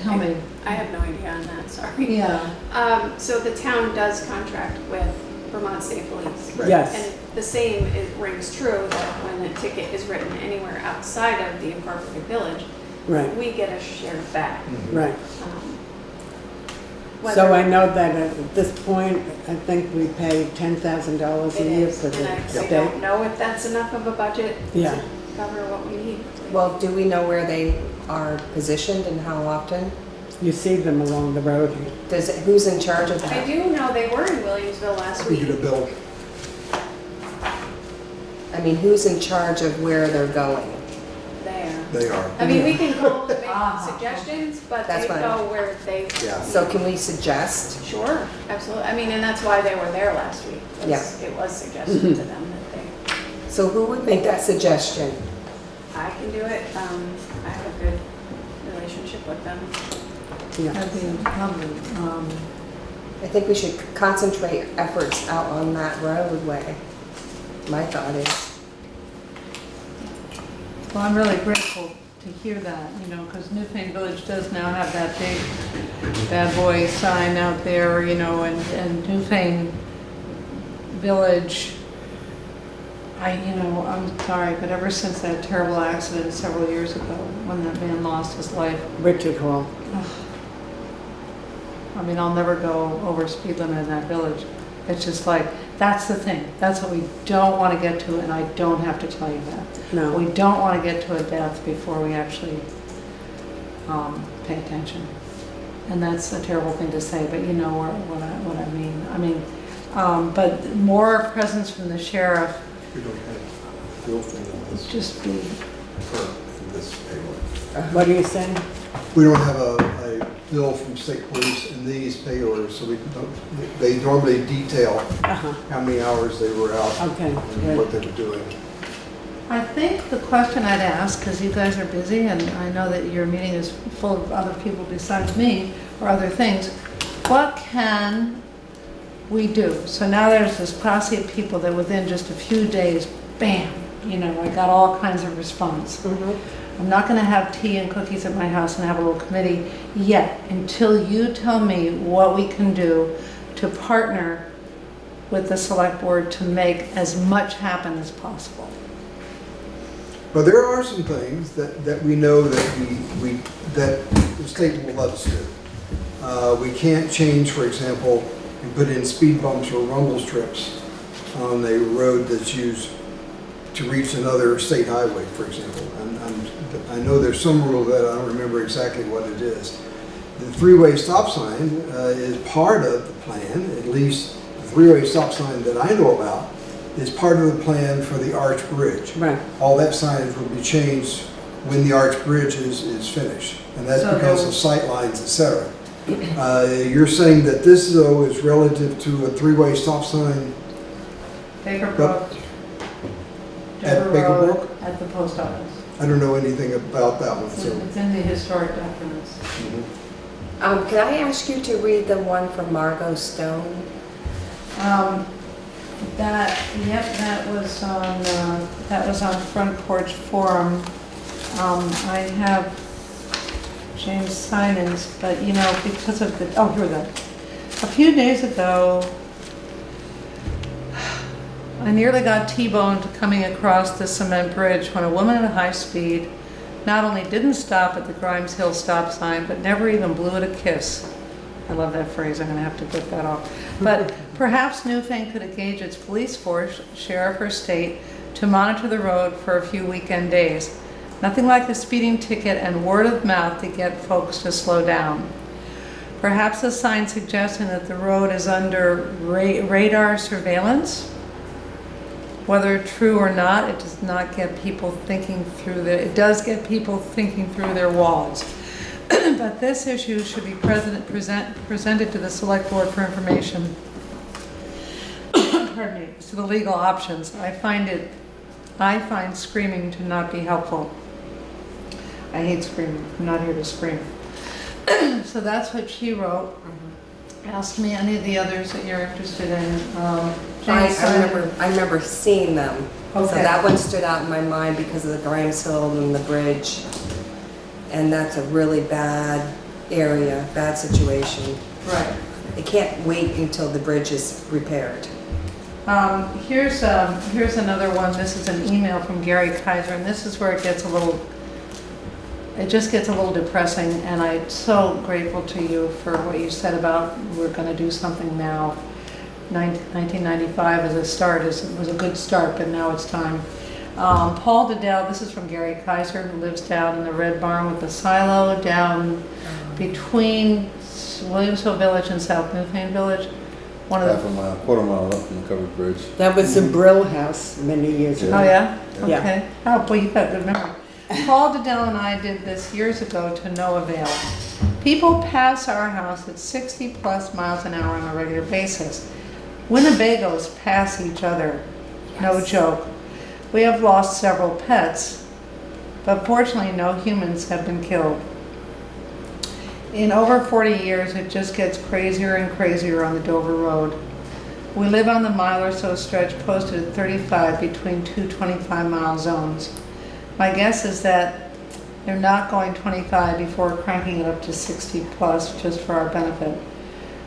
Tell me. I have no idea on that, sorry. Yeah. So the town does contract with Vermont State Police. Right. Yes, And the same rings true, that when a ticket is written anywhere outside of the incorporated village, right, we get a share back. right. Um, So whether I know that at this point, I think we pay $10,000 a it year is, for and the I state. don't know if that's enough of a budget Yeah. to cover what we need. Well, do we know where they are positioned and how often? You see them along the road here. Who's in charge of I that? do know they were in Williamsville last We get a week. bill. I mean, who's in charge of where they're going? There. They are. I mean, we can call them, make Uh-huh. suggestions, but That's they fine. go where they. Yeah. So can we suggest? Sure, absolutely. I mean, and that's why they were there last week. was Yeah. It was suggested to them that they, So who would make that suggestion? I can do it. I have a good relationship with them. Yeah. That'd be lovely. I think we should concentrate efforts out on that roadway. My thought is. Well, I'm really grateful to hear that, you know, because Newfane Village does now have that big bad boy sign out there, you know, and Newfane Village, I'm sorry, but ever since that terrible accident several years ago, when that man lost his life, Richard Hall. I mean, I'll never go over speed limit in that village. It's just like, that's the thing. That's what we don't want to get to, and I don't have to tell you that. No. We don't want to get to a death before we actually pay attention. And that's a terrible thing to say, but you know what I mean. I mean, but more presence from the sheriff, We don't have a bill thing on this, just be, for this payroll. What are you saying? We don't have a bill from state police in these pay orders, so we don't, they normally detail Uh-huh. how many hours they were out Okay, and good. what they were doing. I think the question I'd ask, because you guys are busy and I know that your meeting is full of other people besides me or other things, what can we do? So now there's this posse of people that within just a few days, bam, you know, I got all kinds of response. I'm not going to have tea and cookies at my house and have a little committee yet until you tell me what we can do to partner with the select board to make as much happen as possible. But there are some things that we know that that the state will let us do. We can't change, for example, and put in speed bumps or rumble strips on a road that's used to reach another state highway, for example. I know there's some rule that I don't remember exactly what it is. The three-way stop sign is part of the plan, at least the three-way stop sign that I know about is part of the plan for the Arch Bridge. Right. All that signage will be changed when the Arch Bridge is finished, and that's So because of sight lines, et cetera. You're saying that this, though, is relative to a three-way stop sign Baker Brook, At Dover Baker Road, Brook? at the post office. I don't know anything about that one, It's so. it's in the historic documents. Can I ask you to read the one from Margot Stone? That was on Front Porch Forum. I have James Simons, but you know, because of the, here we go. A few days ago, I nearly got T-boned coming across the cement bridge when a woman at a high speed not only didn't stop at the Grimes Hill stop sign, but never even blew it a kiss. I love that phrase, I'm gonna have to get that off. But perhaps Newfane could engage its police force, sheriff or state, to monitor the road for a few weekend days. Nothing like a speeding ticket and word of mouth to get folks to slow down. Perhaps a sign suggesting that the road is under radar surveillance. Whether true or not, it does not get people thinking through it does get people thinking through their walls. But this issue should be presented to the select board for information. Pardon me, to the legal options. I find screaming to not be helpful. I hate screaming. I'm not here to scream. So that's what she wrote. Ask me any of the others that you're interested in. I remember seeing them. So Okay. that one stood out in my mind because of the Grimes Hill and the bridge. And that's a really bad area, bad situation. Right. It can't wait until the bridge is repaired. Here's another one. This is an email from Gary Kaiser, and this is where it gets it just gets a little depressing, and I'm so grateful to you for what you said about we're going to do something now. 1995 as a start was a good start, but now it's time. Paul Dedell, this is from Gary Kaiser, who lives down in the Red Barn with the silo down between Williamsville Village and South Newfane Village. One of Half the, a mile, quarter mile up from the covered bridge. That was the Brill House many years ago. oh yeah? Yeah. Okay. Oh, boy, you got good memory. Paul Dedell and I did this years ago to no avail. People pass our house at 60 plus miles an hour on a regular basis. Winnebagos pass each other, no joke. We have lost several pets, but fortunately no humans have been killed. in over 40 years, it just gets crazier and crazier on the Dover Road. We live on the mile or so stretch posted at 35 between two 25-mile zones. My guess is that they're not going 25 before cranking it up to 60 plus just for our benefit.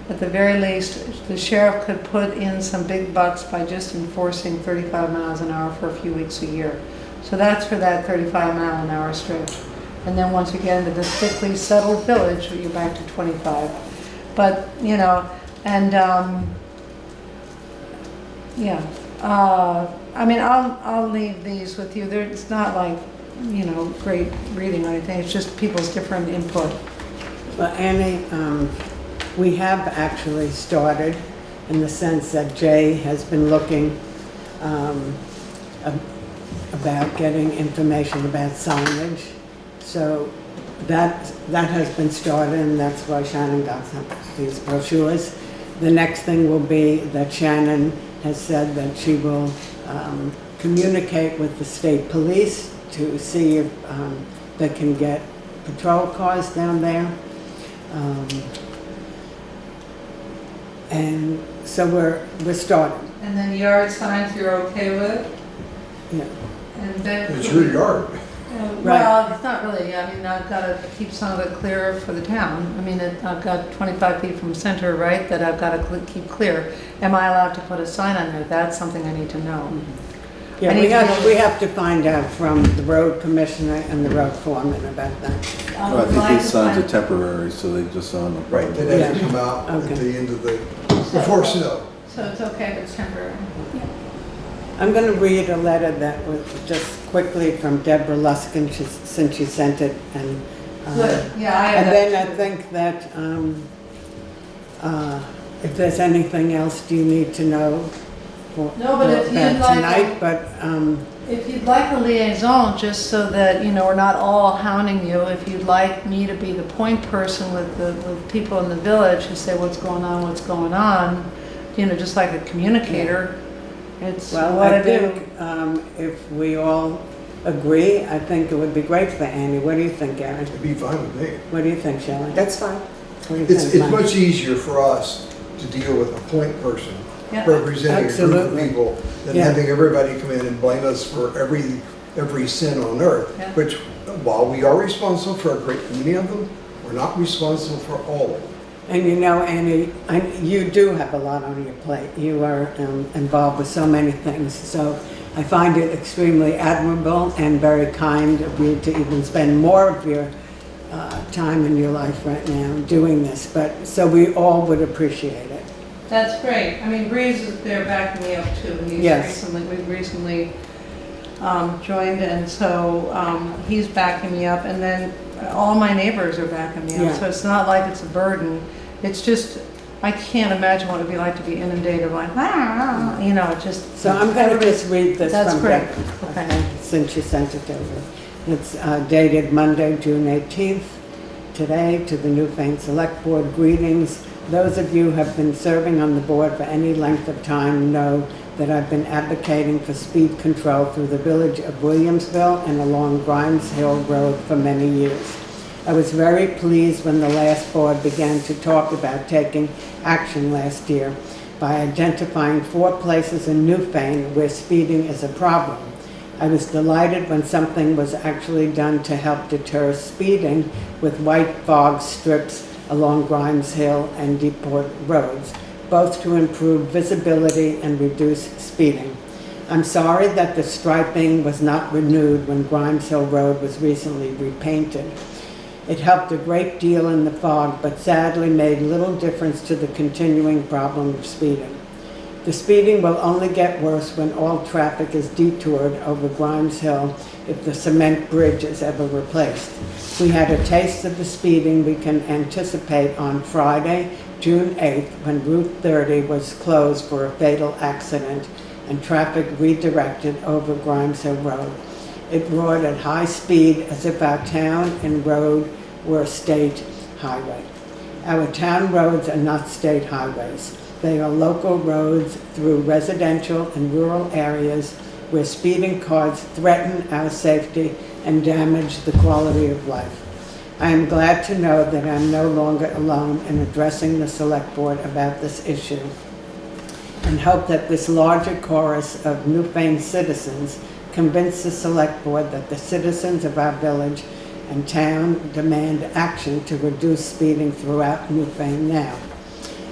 At the very least, the sheriff could put in some big bucks by just enforcing 35 miles an hour for a few weeks a year. So that's for that 35-mile-an-hour stretch. And then once you get into the thickly settled village, you're back to 25. But, you know, and, yeah. I mean, I'll leave these with you. It's not like, you know, great reading or anything. It's just people's different input. Well, Annie, we have actually started in the sense that Jay has been looking about getting information about signage. So that has been started, and that's why Shannon got these brochures. The next thing will be that Shannon has said that she will communicate with the state police to see if they can get patrol cars down there. And so we're starting. And then yard signs you're okay with? Yeah. And then It's your yard. Well, it's not really. I mean, I've got to keep some of it clear for the town. I mean, I've got 25 feet from center, right, that I've got to keep clear. Am I allowed to put a sign on there? That's something I need to know. Yeah, we have to find out from the road commissioner and the road foreman about that. I think these signs are temporary, so they just on the. Right, they'd have to come out Okay. at the end of before snow. So it's okay if it's temporary. I'm going to read a letter that was just quickly from Deborah Luskin since she sent it. And, Good. Yeah, I have and that then I too. think that if there's anything else, do you need to know? No, but if you'd about like tonight, but If you'd like a liaison, just so that, you know, we're not all hounding you, if you'd like me to be the point person with people in the village who say what's going on, you know, just like a communicator, it's well, what I I do. think if we all agree, I think it would be great for Annie. What do you think, Aaron? It'd be fine with me. What do you think, Shelley? That's fine. What do you It's think, Mike? much easier for us to deal with a point person Yeah. representing a group Absolutely. of people than Yeah. having everybody come in and blame us for every sin on earth. Yeah. Which, while we are responsible for a great many of them, we're not responsible for all of them. And you know, Annie, you do have a lot on your plate. You are involved with so many things. So I find it extremely admirable and very kind of you to even spend more of your time in your life right now doing this. But so we all would appreciate it. That's great. I mean, Breeze is there backing me up too. Yes. We've recently joined, and so he's backing me up, and then all my neighbors are backing me up. Yeah. So it's not like it's a burden. It's just, I can't imagine what it'd be like to be inundated like, you know, it just. So I'm going to just read this That's from great. Deborah, Okay. since you sent it over. It's dated Monday, June 18th. Today, to the Newfane Select Board, greetings. Those of you who have been serving on the board for any length of time know that I've been advocating for speed control through the village of Williamsville and along Grimes Hill Road for many years. I was very pleased when the last board began to talk about taking action last year by identifying 4 places in Newfane where speeding is a problem. I was delighted when something was actually done to help deter speeding with white fog strips along Grimes Hill and Depot roads, both to improve visibility and reduce speeding. I'm sorry that the striping was not renewed when Grimes Hill Road was recently repainted. It helped a great deal in the fog, but sadly made little difference to the continuing problem of speeding. The speeding will only get worse when all traffic is detoured over Grimes Hill if the cement bridge is ever replaced. We had a taste of the speeding we can anticipate on Friday, June 8th, when Route 30 was closed for a fatal accident and traffic redirected over Grimes Hill Road. It roared at high speed as if our town and road were a state highway. Our town roads are not state highways. They are local roads through residential and rural areas where speeding cars threaten our safety and damage the quality of life. I am glad to know that I'm no longer alone in addressing the select board about this issue, and hope that this larger chorus of Newfane citizens convince the select board that the citizens of our village and town demand action to reduce speeding throughout Newfane now,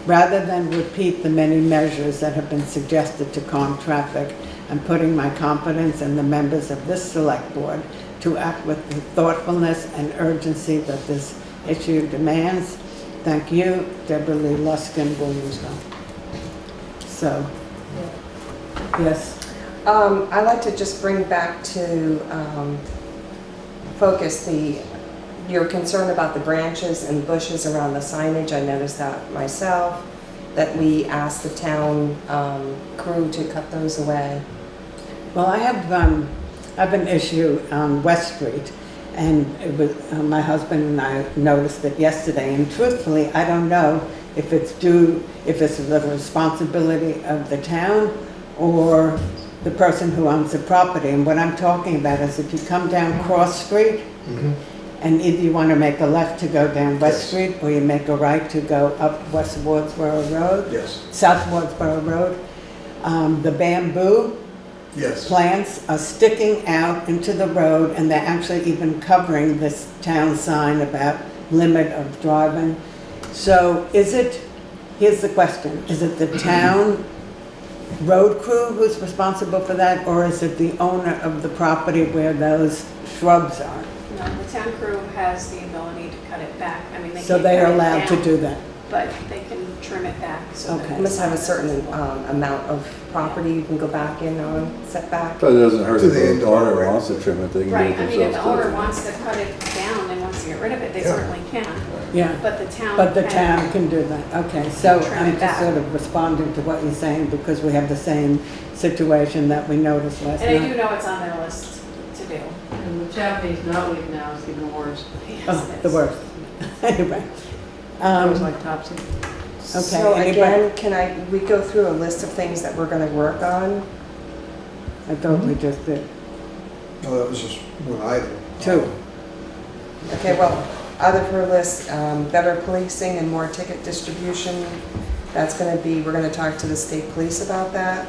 rather than repeat the many measures that have been suggested to calm traffic. I'm putting my confidence in the members of this select board to act with the thoughtfulness and urgency that this issue demands. Thank you, Deborah Lee Luskin, Williamsville. So, yes. I'd like to just bring back to focus your concern about the branches and bushes around the signage. I noticed that myself, that we asked the town crew to cut those away. Well, I have an issue on West Street, and it was, my husband and I noticed it yesterday, and truthfully, I don't know if it's the responsibility of the town or the person who owns the property. And what I'm talking about is if you come down Cross Street, and either you want to make a left to go down West Street, or you make a right to go up West Wardsboro Road, South Wardsboro Road, the bamboo plants are sticking out into the road, and they're actually even covering this town sign about limit of driving. So here's the question, is it the town road crew who's responsible for that, or is it the owner of the property where those shrubs are? No, the town crew has the ability to cut it back. I mean, So can they are cut it allowed to down, do that? But they can trim it back so that Okay. You must have a certain amount of property you can go back in on setback. But it doesn't hurt To if the the indoor, owner right. wants to trim it, they can do Right, it I mean, if the themselves owner too. wants to cut it down and wants to get rid of it, they Yeah. certainly can. Yeah, But the town can do that, okay. So Trim I'm it just back. sort of responding to what you're saying, because we have the same situation that we noticed last And I night. do know it's on their list to do. And the Japanese knotweed now is even worse. Yes, Oh, it the is. worst. Anyway. It was like topsy. Okay, So anybody- again, we go through a list of things that we're going to work on? I thought we just did. No, that was just one item. Two. Okay, well, out of her list, better policing and more ticket distribution. That's going to be, we're going to talk to the state police about that.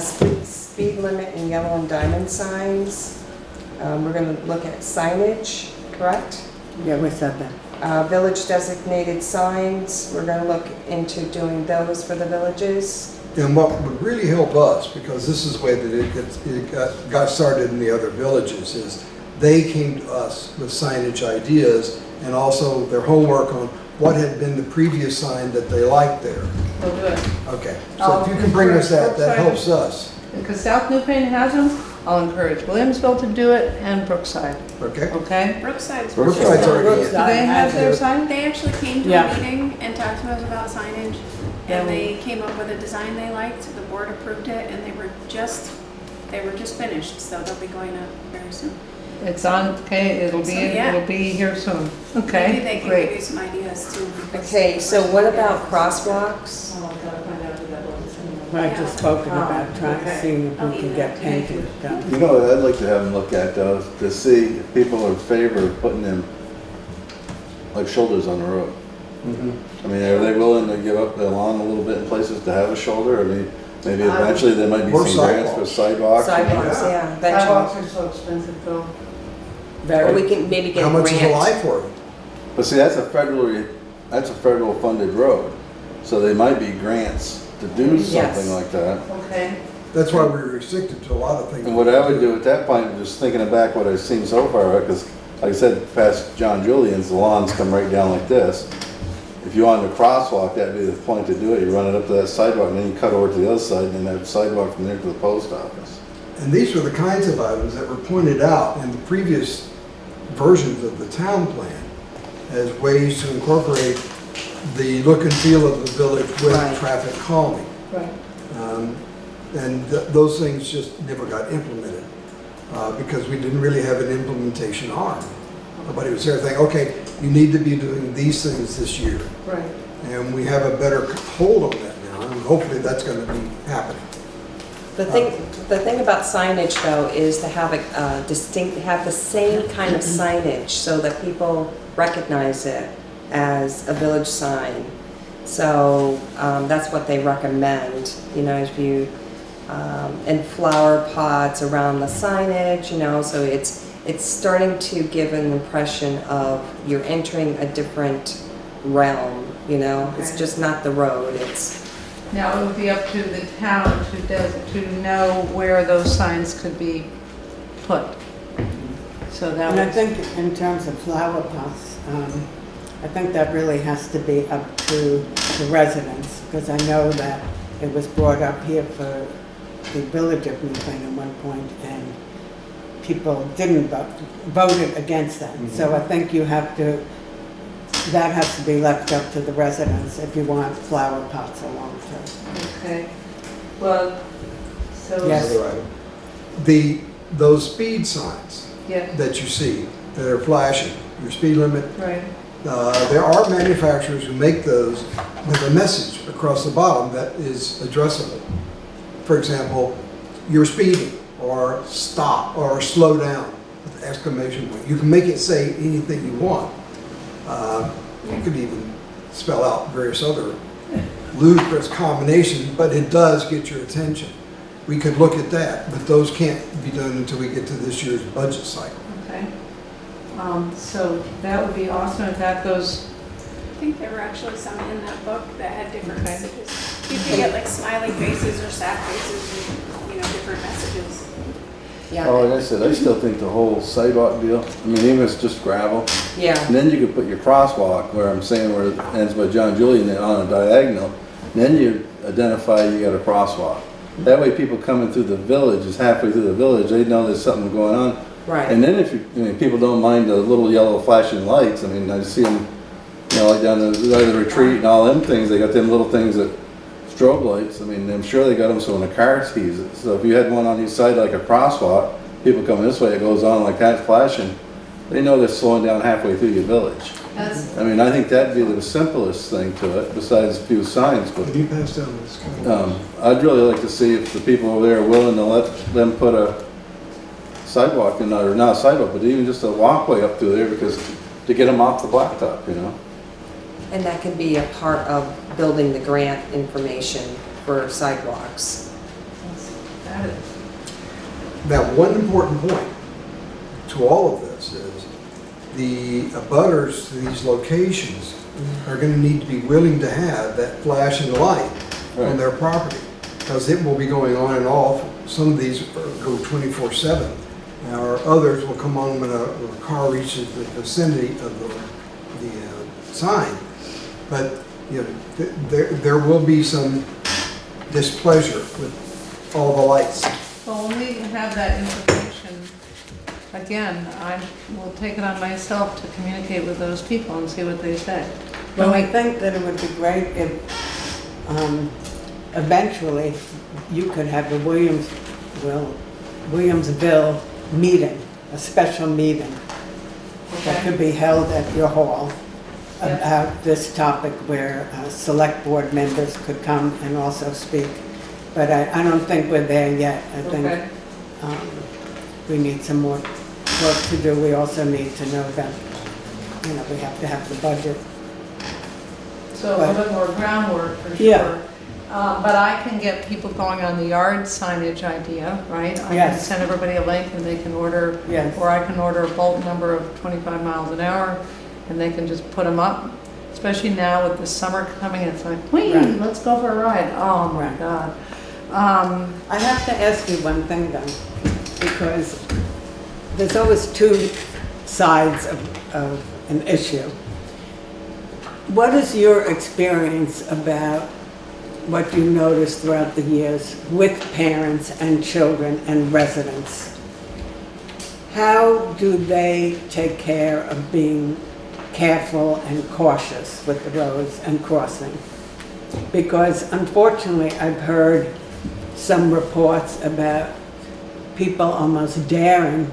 Speed limit and yellow and diamond signs. We're going to look at signage, correct? Yeah, we said that. Village designated signs, we're going to look into doing those for the villages. And what would really help us, because this is the way that it got started in the other villages, is they came to us with signage ideas and also their homework on what had been the previous sign that they liked there. We'll do it. Okay, so if you can bring us that helps us. Because South Newfane has them, I'll encourage Williamsville to do it and Brookside, Okay? okay? Brookside's. Brookside's already in. Do they have their sign? They actually came to Yeah. a meeting and talked to us about signage, Yeah. and they came up with a design they liked, the board approved it, and they were just finished, so they'll be going up very soon. It's on, okay, So, yeah. it'll be here soon, Maybe they okay? can give Great. you some ideas too. because- Okay, so what about crosswalks? Oh, I gotta find out who that was. I've just spoken about trying to see if I'll we can email get it. painted done. You know what I'd like to have them look at though, is to see if people are in favor of putting them like shoulders on the road. I mean, are they willing to give up the lawn a little bit in places to have a shoulder? I mean, maybe eventually there might be Or some grants for sidewalks. Sidewalks, yeah, eventually. Sidewalks are so expensive though. Or Very. we can maybe get How a much is a grant. life for it? But see, that's a federal funded road. So they might be grants to do Yes. something like that. Okay. That's why we're restricted to a lot of things. And what I would do at that point, just thinking back what I've seen so far, because like I said, past John Julian's, the lawns come right down like this. If you wanted to crosswalk, that'd be the point to do it. You run it up to that sidewalk, and then you cut over to the other side, and then have sidewalk from there to the post office. And these were the kinds of items that were pointed out in the previous versions of the town plan as ways to incorporate the look and feel of the village with Right. traffic calming. Right. And those things just never got implemented because we didn't really have an implementation arm. Nobody was there thinking, okay, you need to be doing these things this year. Right. And we have a better hold on that now, and hopefully that's going to be happening. The thing about signage though is to have have the same kind of signage so that people recognize it as a village sign. So that's what they recommend, you know, if you, and flower pots around the signage, you know, so it's starting to give an impression of you're entering a different realm, you know, it's Okay. just not the road, it's, Now, it would be up to the town to know where those signs could be put. So that And I was, think in terms of flower pots, I think that really has to be up to the residents, because I know that it was brought up here for the village of Newfane at one point, and people didn't voted against that. So I think that has to be left up to the residents if you want flower pots along too. okay. Well, so. Yes. Another item. Those speed signs Yeah, that you see that are flashing, your speed limit, right. there are manufacturers who make those with a message across the bottom that is addressable. For example, you're speeding, or stop, or slow down with an exclamation point. You can make it say anything you want. You could even spell out various other ludicrous combinations, but it does get your attention. We could look at that, but those can't be done until we get to this year's budget cycle. Okay. So that would be awesome if that goes, I think there were actually some in that book that had different Okay. messages. You could get like smiley faces or sad faces and, you know, different messages. yeah, Oh, like I said, I still think the whole sidewalk deal, I mean, even if it's just gravel, yeah. and then you could put your crosswalk where I'm saying where it ends by John Julian on a diagonal, and then you identify you got a crosswalk. That way people coming through the village, is halfway through the village, they know there's something going on. Right. And then if people don't mind the little yellow flashing lights, I mean, I see them, you know, like down the retreat and all them things, they got them little things that strobe lights. I mean, I'm sure they got them so when a car sees it. So if you had one on each side like a crosswalk, people coming this way, it goes on like that flashing, they know they're slowing down halfway through your village. that's, I mean, I think that'd be the simplest thing to it, besides a few signs, but Can you pass down this? I'd really like to see if the people over there are willing to let them put a sidewalk in, or not a sidewalk, but even just a walkway up through there, because to get them off the blacktop, you know? And that can be a part of building the grant information for sidewalks. that is, Now, one important point to all of this is the abutters to these locations are going to need to be willing to have that flashing light on Right. their property, because it will be going on and off. Some of these go 24/7, or others will come on when a car reaches the vicinity of the sign. But you know, there will be some displeasure with all the lights. well, when we have that information, again, I will take it on myself to communicate with those people and see what they say. Well, I think that it would be great if eventually you could have a Williamsville meeting, a special meeting that could be held at your hall Yeah. about this topic, where select board members could come and also speak. But I don't think we're there yet. I think Okay. we need some more work to do. We also need to know that, you know, we have to have the budget. So a little bit more groundwork for Yeah. sure. But I can get people going on the yard signage idea, right? I can Yes. send everybody a link and they can order, Yes. or I can order a bulk number of 25 miles an hour and they can just put them up. Especially now with the summer coming, it's like, whee, Right. let's go for a ride. Oh my Right. God. I have to ask you one thing though, because there's always two sides of an issue. What is your experience about what you noticed throughout the years with parents and children and residents? How do they take care of being careful and cautious with the roads and crossing? Because unfortunately, I've heard some reports about people almost daring,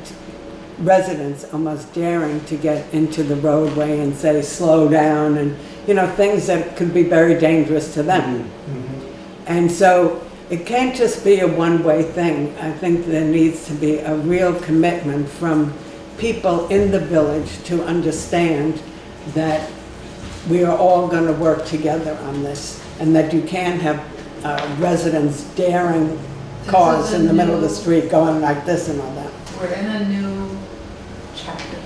residents almost daring to get into the roadway and say, slow down, and, you know, things that could be very dangerous to them. And so it can't just be a one-way thing. I think there needs to be a real commitment from people in the village to understand that we are all going to work together on this, and that you can't have residents daring cars in the middle of the street going like this and all that. We're in a new chapter.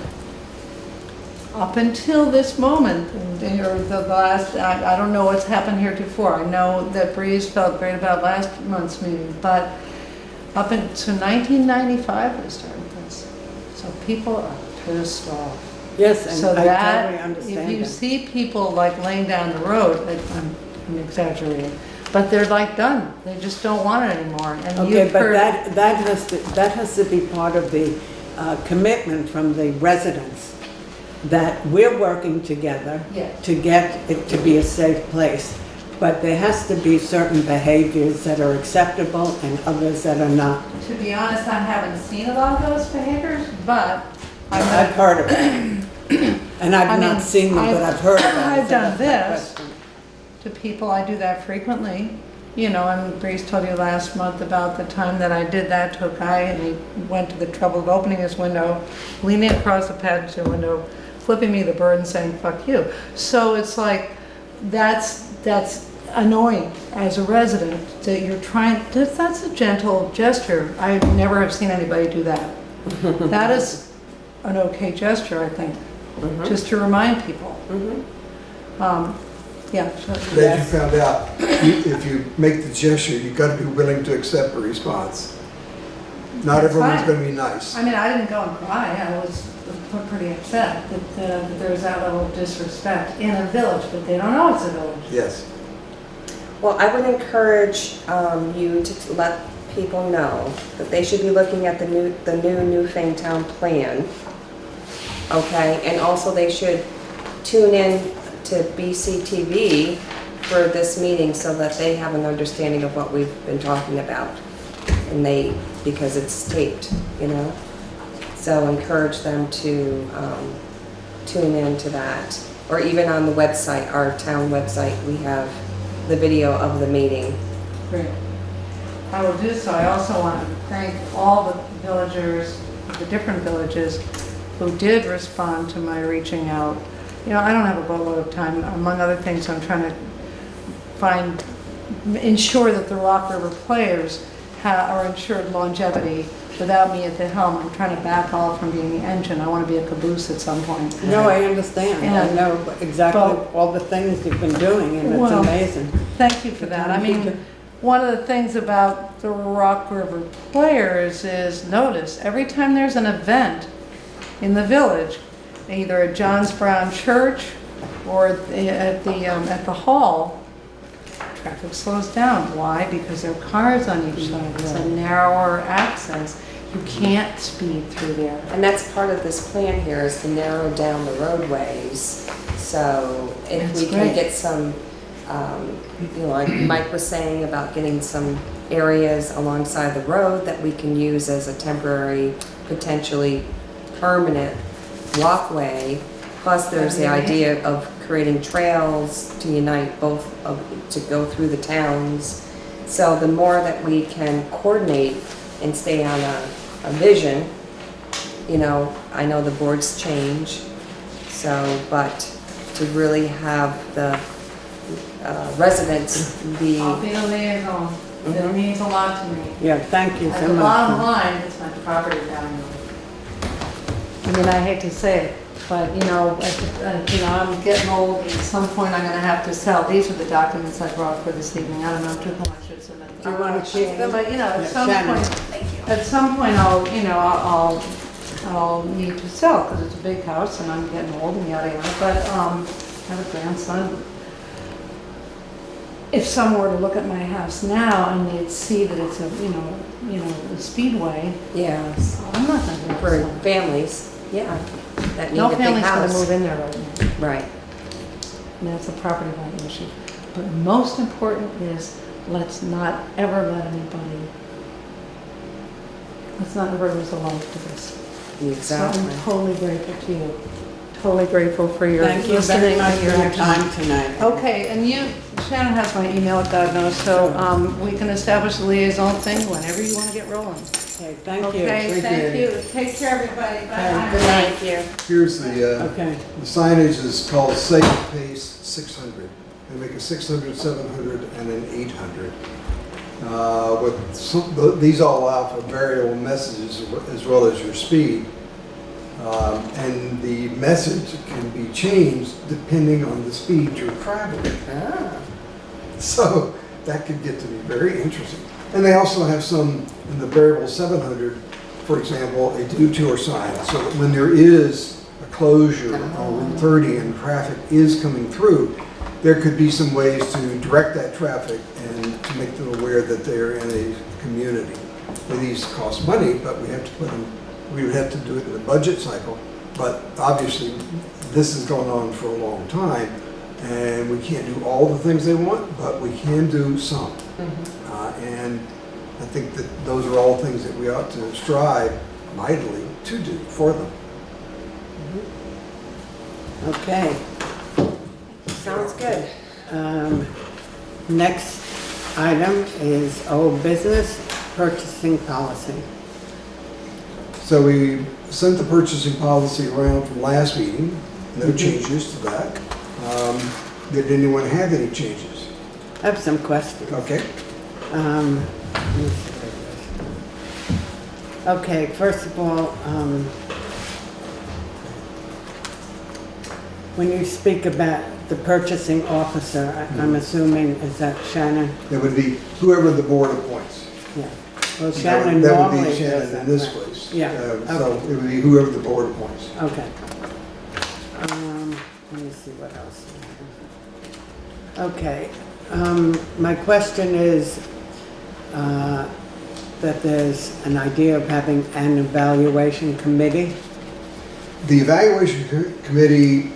Up until this moment, or the last, I don't know what's happened heretofore. I know that Breeze felt great about last month's meeting, but up until 1995 we started this. So people are pissed off. Yes, and So I totally that, if understand you that. see people like laying down the road, I'm exaggerating, but they're like done. They just don't want it anymore. And Okay, you've but heard- that has to be part of the commitment from the residents, that we're working together Yeah. to get it to be a safe place. But there has to be certain behaviors that are acceptable and others that are not. To be honest, I haven't seen a lot of those behaviors, but I've heard of it. And I I've mean, not seen them, but I've heard about it. I've so done that's my this. question. to people, I do that frequently. You know, and Breeze told you last month about the time that I did that to a guy, and he went to the trouble of opening his window, leaning across the passenger window, flipping me the bird and saying, "Fuck you." So it's like, that's annoying as a resident, that you're trying, that's a gentle gesture. I never have seen anybody do that. That is an okay gesture, I think, just to remind people. Yeah. so As you yes. found out, if you make the gesture, you've got to be willing to accept a response. Not That's everyone's fine. going to be nice. I mean, I didn't go and cry. I was pretty upset that there was that level of disrespect in a village, but they don't know it's a village. Yes. Well, I would encourage you to let people know that they should be looking at the new Newfane Town Plan, okay? And also they should tune in to BCTV for this meeting so that they have an understanding of what we've been talking about. And because it's taped, you know? So encourage them to tune in to that. Or even on the website, our town website, we have the video of the meeting. Great. I will do so. I also want to thank all the villagers, the different villages, who did respond to my reaching out. You know, I don't have a boatload of time. Among other things, I'm trying to ensure that the Rock River players are ensured longevity without me at the helm. I'm trying to back off from being the engine. I want to be a caboose at some point. No, I understand. I And- know exactly but- all the things you've been doing, and it's Well, amazing. Thank you for that. I mean, one of the things about the Rock River players is, notice, every time there's an event in the village, either at John's Brown Church or at the hall, traffic slows down. Why? Because there are cars on each side. It's a narrower access. You can't speed through there. And that's part of this plan here, is to narrow down the roadways. So if That's we can great. get some, you know, like Mike was saying about getting some areas alongside the road that we can use as a temporary, potentially permanent walkway. Plus there's the idea of creating trails to unite to go through the towns. So the more that we can coordinate and stay on a vision, you know, I know the boards change, so, but to really have the residents be, I'll be a liaison. It Mhm. means a lot to me. Yeah, thank you At so the bottom much. line, it's my property value. I mean, I hate to say it, but you know, I'm getting old, and at some point I'm gonna have to sell. These are the documents I brought for this evening. I don't know too much I should submit. Do you want to keep them? But you know, Yeah, at some Shannon. point, I'll need to sell, because it's a big house and I'm getting old and yada yada, but, I have a grandson. If someone were to look at my house now and they'd see that it's a, a speedway, yes, I'm not gonna for do it. families, yeah, that need No a big family's gonna house. move in there right now. Right. And that's a property value issue. But most important is, let's not ever let anybody, let's not ever lose a life to this. So Exactly. I'm totally grateful to you. Totally grateful for your Thank you very listening much and for your time tonight. Okay, and you, Shannon has my email, God knows, so we can establish the liaison thing whenever you want to get rolling. Okay, thank you. Okay, thank you. Take care, everybody. Okay, Bye. good night. Thank you. Here's the, Okay, the signage is called Safe Pace 600. They make a 600, 700, and an 800. These all allow for variable messages as well as your speed. And the message can be changed depending on the speed you're traveling. So that could get to be very interesting. And they also have some in the variable 700, for example, a detour sign, so that when there is a closure on Route 30 and traffic is coming through, there could be some ways to direct that traffic and to make them aware that they're in a community. And these cost money, but we have to put them, we would have to do it in the budget cycle. But obviously, this has gone on for a long time, and we can't do all the things they want, but we can do some. And I think that those are all things that we ought to strive mightily to do for them. okay. Sounds good. Next item is old business, purchasing policy. So we sent the purchasing policy around from last meeting, no changes to that. Did anyone have any changes? I have some questions. Okay. Let me see where it is. Okay, first of all, when you speak about the purchasing officer, I'm assuming, is that Shannon? That would be whoever the board appoints. Yeah. Well, That Shannon would normally be does Shannon that. in this right. case. Yeah, So okay. it would be whoever the board appoints. Okay. Let me see what else. Okay. My question is that there's an idea of having an evaluation committee. The evaluation committee,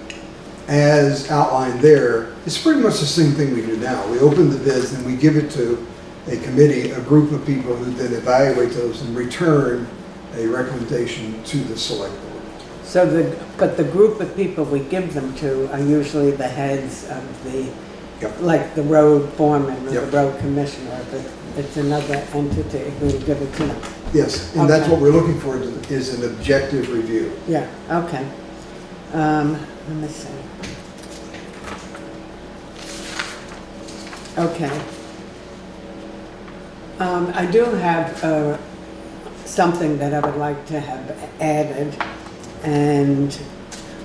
as outlined there, is pretty much the same thing we do now. We open the bids and we give it to a committee, a group of people who then evaluate those and return a recommendation to the select board. So but the group of people we give them to are usually the heads of the, Yep. like the road foreman or Yep. the road commissioner, but it's another entity who give it to them. Yes, and that's Okay. what we're looking for, is an objective review. Yeah, okay. Let me see. Okay. I do have something that I would like to have added and,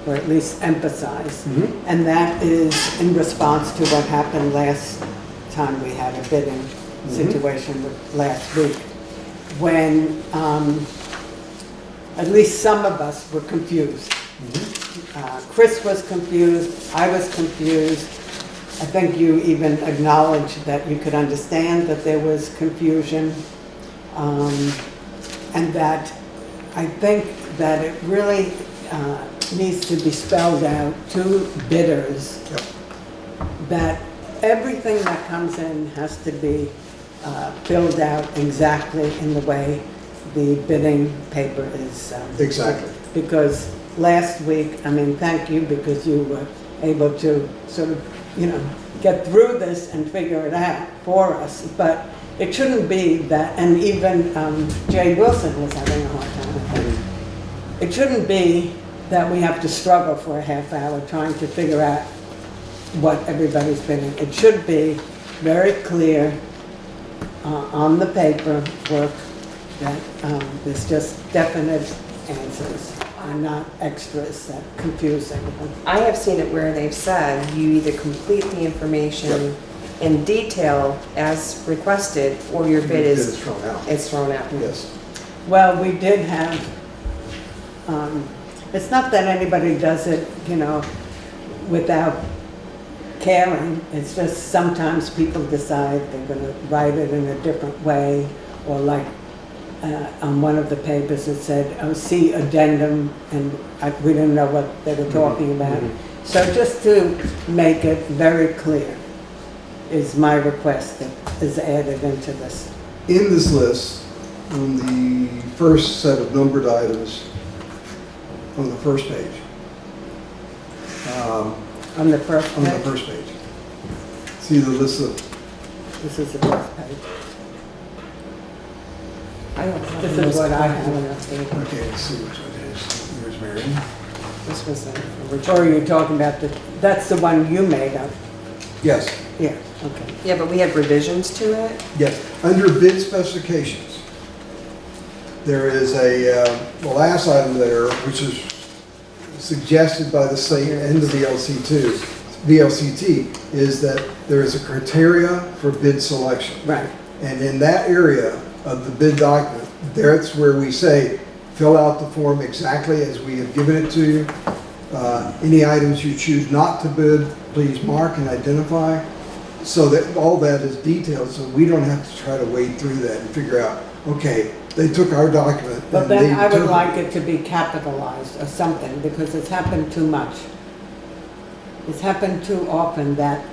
or at least emphasize. And that is in response to what happened last time we had a bidding situation last week. When at least some of us were confused. Chris was confused, I was confused. I think you even acknowledged that you could understand that there was confusion. And that I think that it really needs to be spelled out to bidders Yep. that everything that comes in has to be filled out exactly in the way the bidding paper is. Exactly. Because last week, I mean, thank you, because you were able to sort of, get through this and figure it out for us. But it shouldn't be that, and even Jay Wilson was having a hard time with it. It shouldn't be that we have to struggle for a half hour trying to figure out what everybody's bidding. It should be very clear on the paperwork that there's just definite answers and not extras that confuse everyone. I have seen it where they've said you either complete the information in detail as requested, or your bid It's is thrown out. it's thrown out. Yes. Well, we did have, it's not that anybody does it, without caring. It's just sometimes people decide they're gonna write it in a different way, or like, on one of the papers it said, see addendum, and we didn't know what they were talking about. So just to make it very clear is my request that is added into this. In this list, on the first set of numbered items, on the first page. On the first On the page? first page. see the list of, This is the first page. I don't have This the is most what I current have. one updated. okay, let's see which one it is. Here's Marion. This was an Or original. are you talking about that's the one you made up? Yes, Yeah, okay. Yeah, but we had revisions to it. yes. Under bid specifications, there is the last item there, which is suggested by the state and the VLCT, is that there is a criteria for bid selection. Right. And in that area of the bid document, that's where we say, fill out the form exactly as we have given it to you. Any items you choose not to bid, please mark and identify, so that all that is detailed, so we don't have to try to wade through that and figure out, okay, they took our document. But and they then I would determined- like it to be capitalized or something, because it's happened too much. It's happened too often that,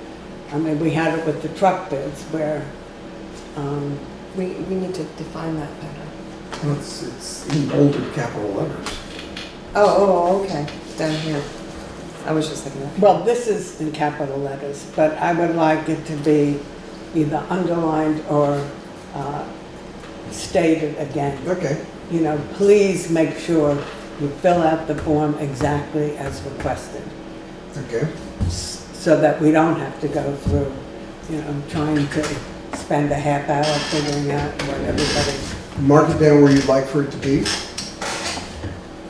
I mean, we had it with the truck bids where, We need to define that better. Well, it's in bolded capital letters. Oh, okay, it's down here. I was just looking at. well, this is in capital letters, but I would like it to be either underlined or stated again. Okay, You know, please make sure you fill out the form exactly as requested, okay. so that we don't have to go through, you know, trying to spend a half hour figuring out what everybody, Mark it down where you'd like for it to be.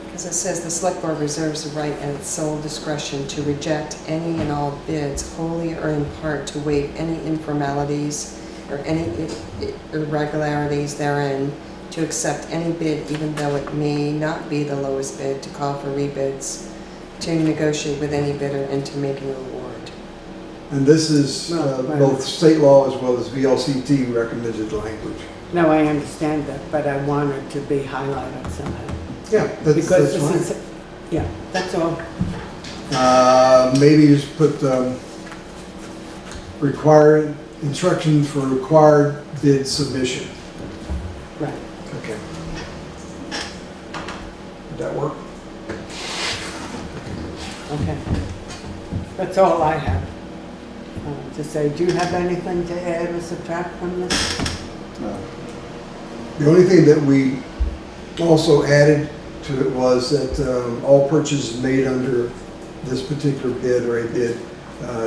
Because it says the select board reserves the right at its sole discretion to reject any and all bids wholly or in part to waive any informalities or any irregularities therein, to accept any bid even though it may not be the lowest bid, to call for rebids, to negotiate with any bidder, and to make an award. And this is Right. both state law as well as VLCT recommended language. no, I understand that, but I want it to be highlighted somehow. Yeah, that's Because fine. this is, yeah, that's all. Maybe just put required instructions for required bid submission. Right. Okay. Would that work? Okay. That's all I have to say. Do you have anything to add or subtract from this? No. The only thing that we also added to it was that all purchases made under this particular bid or a bid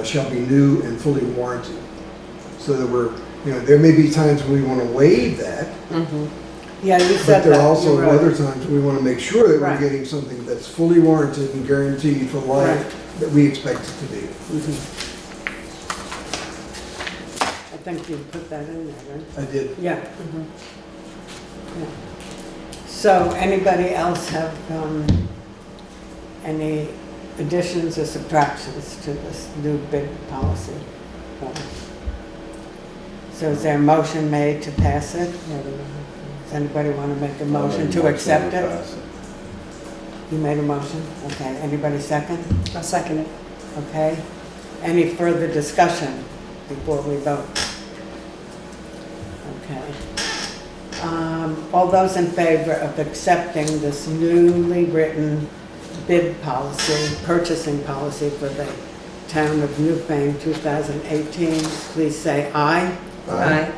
shall be new and fully warranted. So that we're, you know, there may be times when we want to waive that, Yeah, you but said that. there are also you wrote other it. times we want to make sure that we're Right. getting something that's fully warranted and guaranteed for life that we expect it to be. I think you put that in there, right? I did. Yeah. Yeah. So anybody else have any additions or subtractions to this new bid policy form? So is there a motion made to pass it? Does anybody want to make a motion to accept it? Pass it. You made a motion? Okay. Anybody second? I'll second it. Okay. Any further discussion before we vote? Okay. All those in favor of accepting this newly written bid policy, purchasing policy for the town of Newfane 2018, please say aye. Aye.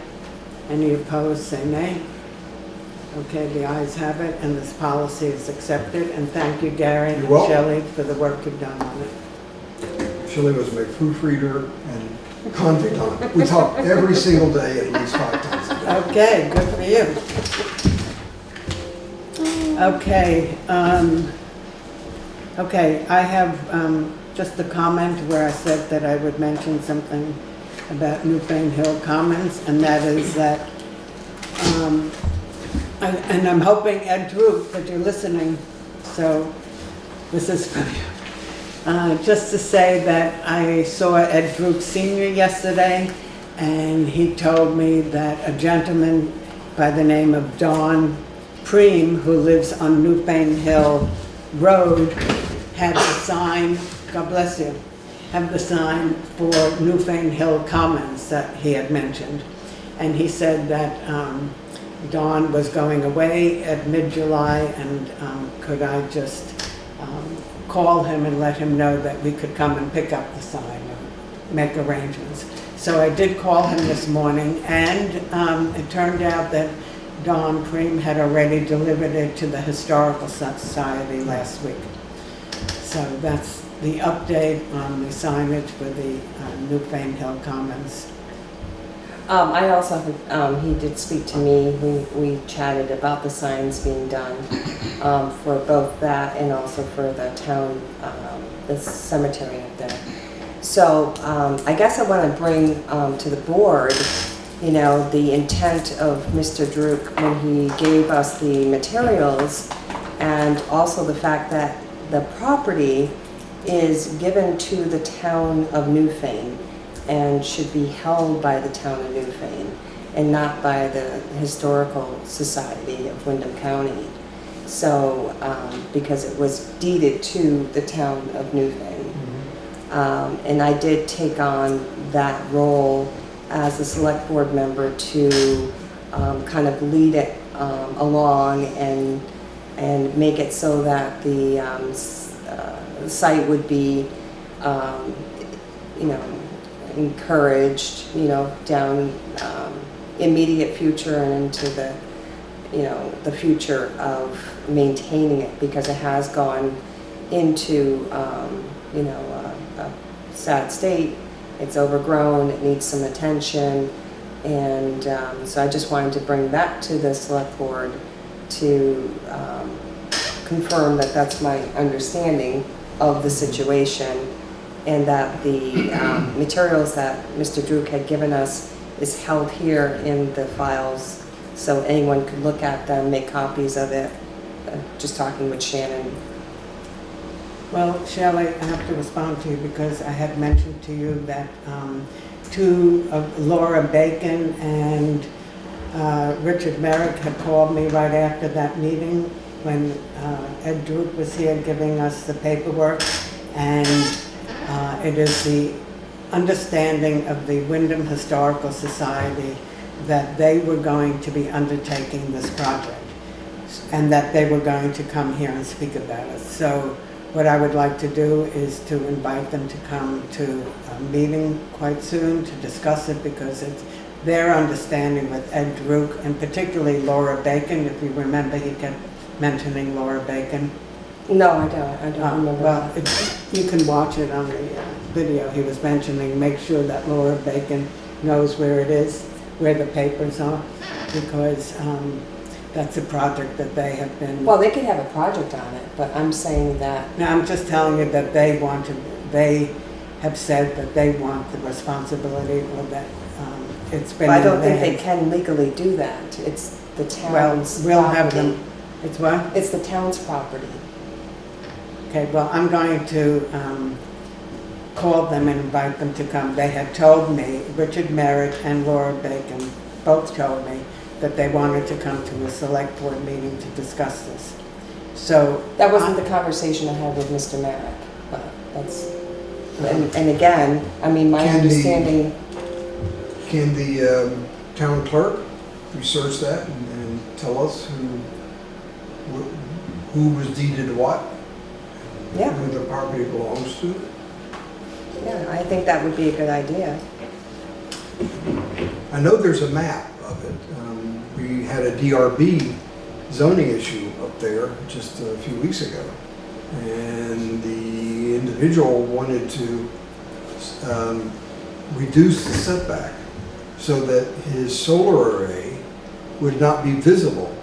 Any opposed, say nay. Okay, the ayes have it, and this policy is accepted. And thank you, Gary and You're welcome. Shelley, for the work you've done on it. Shelley was my proofreader and confidant. We talk every single day at least 5 times a day. Okay, good for you. Okay, okay, I have just a comment where I said that I would mention something about Newfane Hill Commons, and that is that, and I'm hoping, Ed Droop, that you're listening, so this is for you. Just to say that I saw Ed Droop Sr. yesterday, and he told me that a gentleman by the name of Don Preem, who lives on Newfane Hill Road, had the sign, God bless you, have the sign for Newfane Hill Commons that he had mentioned. And he said that Don was going away at mid-July, and could I just call him and let him know that we could come and pick up the sign? make arrangements. So I did call him this morning, and it turned out that Don Cream had already delivered it to the Historical Society last week. So that's the update on the signage for the Newfane Hill Commons. I also, he did speak to me, we chatted about the signs being done for both that and also for the town, the cemetery up there. So I guess I want to bring to the board, you know, the intent of Mr. Druk when he gave us the materials, and also the fact that the property is given to the town of Newfane and should be held by the town of Newfane and not by the Historical Society of Windham County. So, because it was deeded to the town of Newfane. And I did take on that role as a select board member to kind of lead it along and make it so that the site would be, you know, encouraged, you know, down immediate future and into the, you know, the future of maintaining it, because it has gone into, you know, a sad state. It's overgrown, it needs some attention, and so I just wanted to bring that to the select board to confirm that that's my understanding of the situation, and that the materials that Mr. Druk had given us is held here in the files so anyone could look at them, make copies of it. Just talking with Shannon. Well, Shelley, I have to respond to you because I had mentioned to you that Laura Bacon and Richard Merrick had called me right after that meeting when Ed Druk was here giving us the paperwork, and it is the understanding of the Windham Historical Society that they were going to be undertaking this project and that they were going to come here and speak about it. So what I would like to do is to invite them to come to a meeting quite soon to discuss it, because it's their understanding with Ed Druk and particularly Laura Bacon. If you remember, he kept mentioning Laura Bacon. No, I don't remember. Well, you can watch it on the video. He was mentioning, make sure that Laura Bacon knows where it is, where the papers are, because that's a project that they have been... Well, they could have a project on it, but I'm saying that... No, I'm just telling you that they have said that they want the responsibility, or that it's been... I don't think they can legally do that. It's the town's Well, we'll property. have them... It's what? It's the town's property. Okay, well, I'm going to call them and invite them to come. They had told me, Richard Merritt and Laura Bacon both told me that they wanted to come to a select board meeting to discuss this. So... That wasn't the conversation I had with Mr. Merrick, but that's... And again, I mean, my understanding... Can the town clerk research that and tell us who was deeded what? Yeah. Who the property belongs to? Yeah, I think that would be a good idea. I know there's a map of it. We had a DRB zoning issue up there just a few weeks ago. And the individual wanted to reduce the setback so that his solar array would not be visible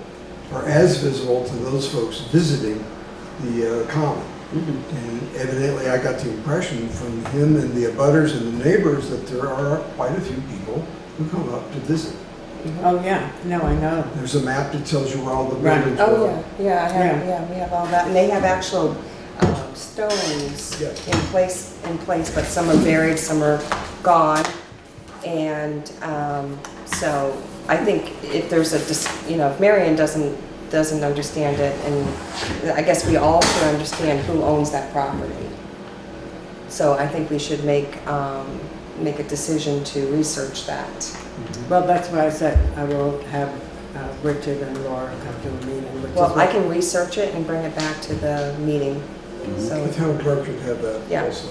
or as visible to those folks visiting the common. And evidently I got the impression from him and the abutters and the neighbors that there are quite a few people who come up to visit. Oh, yeah. No, I know. There's a map that tells you where all the Right. buildings Oh, are. yeah, we have all that. And they have actual stones Yeah. in place, but some are buried, some are gone. And so I think if there's if Marion doesn't understand it, and I guess we all should understand who owns that property. So I think we should make a decision to research that. Well, that's why I said I will have Richard and Laura come to a meeting. Which Well, is I what- can research it and bring it back to the meeting. The So, town clerk should have that Yeah. also.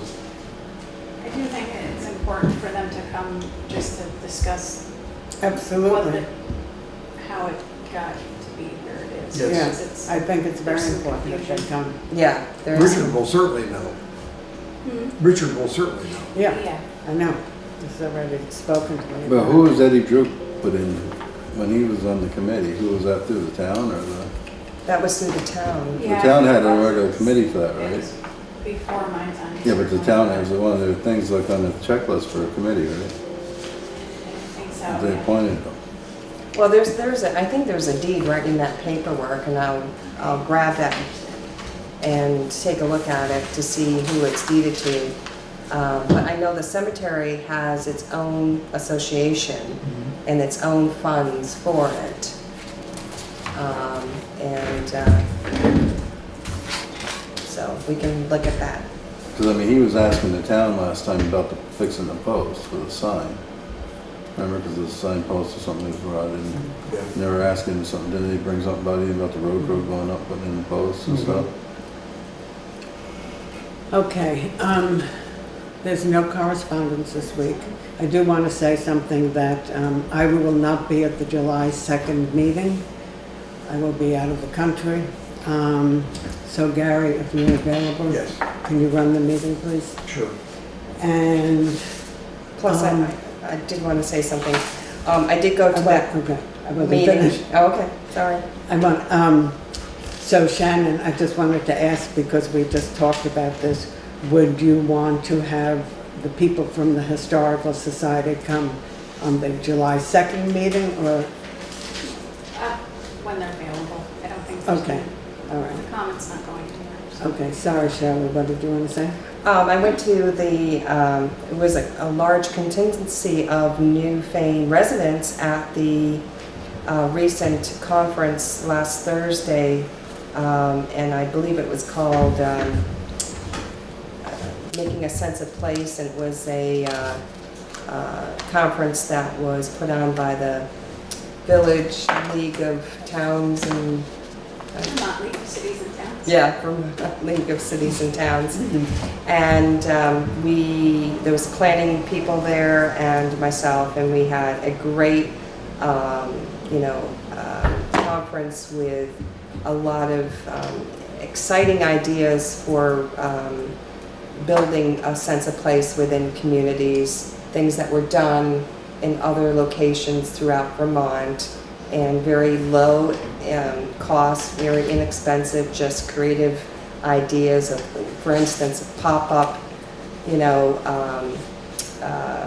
I do think it's important for them to come just to discuss Absolutely. how it got to be where it is. Yes. Because Yes, it's- I think it's very there's some important that they confusion. come. Yeah, there is. Richard will certainly know. Hmm? Richard will certainly know. Yeah, Yeah. I know. He's already spoken to me. But about who it. was Eddie Drew put in when he was on the committee? Who was that through, the town or the? That was through the town. The Yeah, town had a it was- regular committee for that, It right? was before my time. Yeah, but the town has one of their things like on the checklist for a committee, right? I think so, They yeah. appointed them. Well, I think there's a deed right in that paperwork, and I'll grab that and take a look at it to see who it's deeded to. But I know the cemetery has its own association and its own funds for it. So we can look at that. Because, I mean, he was asking the town last time about fixing the post for the sign. Remember, because the sign post or something was rotted, and Yeah. they were asking something, didn't he bring something about the road crew going up, putting in the posts and stuff? Okay, there's no correspondence this week. I do want to say something that I will not be at the July 2nd meeting. I will be out of the country. So Gary, if you're available. Yes. Can you run the meeting, please? Sure. And. Plus, I did want to say something. I did go to that Okay, I wasn't meeting. finished. Oh, okay, sorry. I want, so Shannon, I just wanted to ask, because we just talked about this, would you want to have the people from the Historical Society come on the July 2nd meeting, or, When they're available. I don't think there's okay, all any- right. the comment's not going anywhere. So. Okay, sorry Shirley, what did you want to say? I went to it was a large contingency of Newfane residents at the recent conference last Thursday, and I believe it was called Making a Sense of Place, and it was a conference that was put on by the Village League of Towns and Not League of Cities and Towns. yeah, from League of Cities and Towns. And there was planning people there and myself, and we had a great, conference with a lot of exciting ideas for building a sense of place within communities, things that were done in other locations throughout Vermont, and very low cost, very inexpensive, just creative ideas of, for instance, pop-up,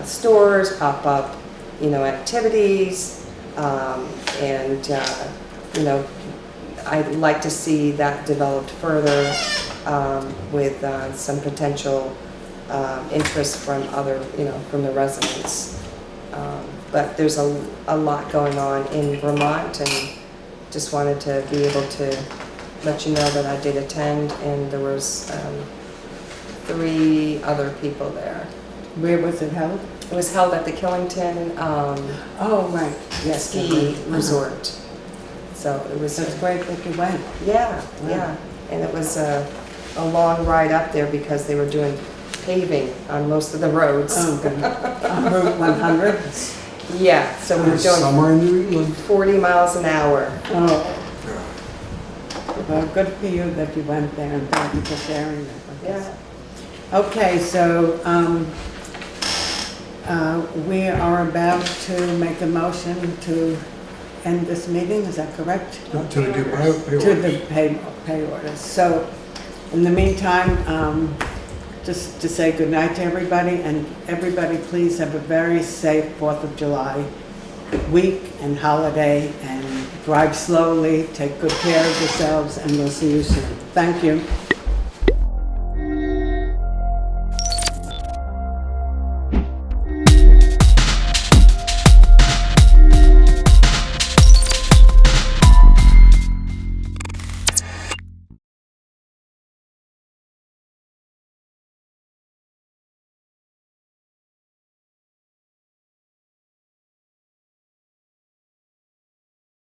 stores, pop-up, activities, I'd like to see that developed further with some potential interest from other, from the residents. But there's a lot going on in Vermont, and just wanted to be able to let you know that I did attend, and there was 3 other people there. Where was it held? It was held at the Killington Oh, right, yes. Ski Resort. So it was, That's great that you went. yeah, Wow. yeah. And it was a long ride up there because they were doing paving on most of the roads. Oh, good. On Route 100? Yeah, so we were doing Somewhere in New England. 40 miles an hour. Oh, well, good for you that you went there, and thank you for sharing that with us. Yeah. Okay, so we are about to make a motion to end this meeting, is that correct? Not to the To the pay orders. So, in the meantime, just to say goodnight to everybody, and everybody please have a very safe 4th of July week and holiday, and drive slowly, take good care of yourselves, and we'll see you soon. Thank you.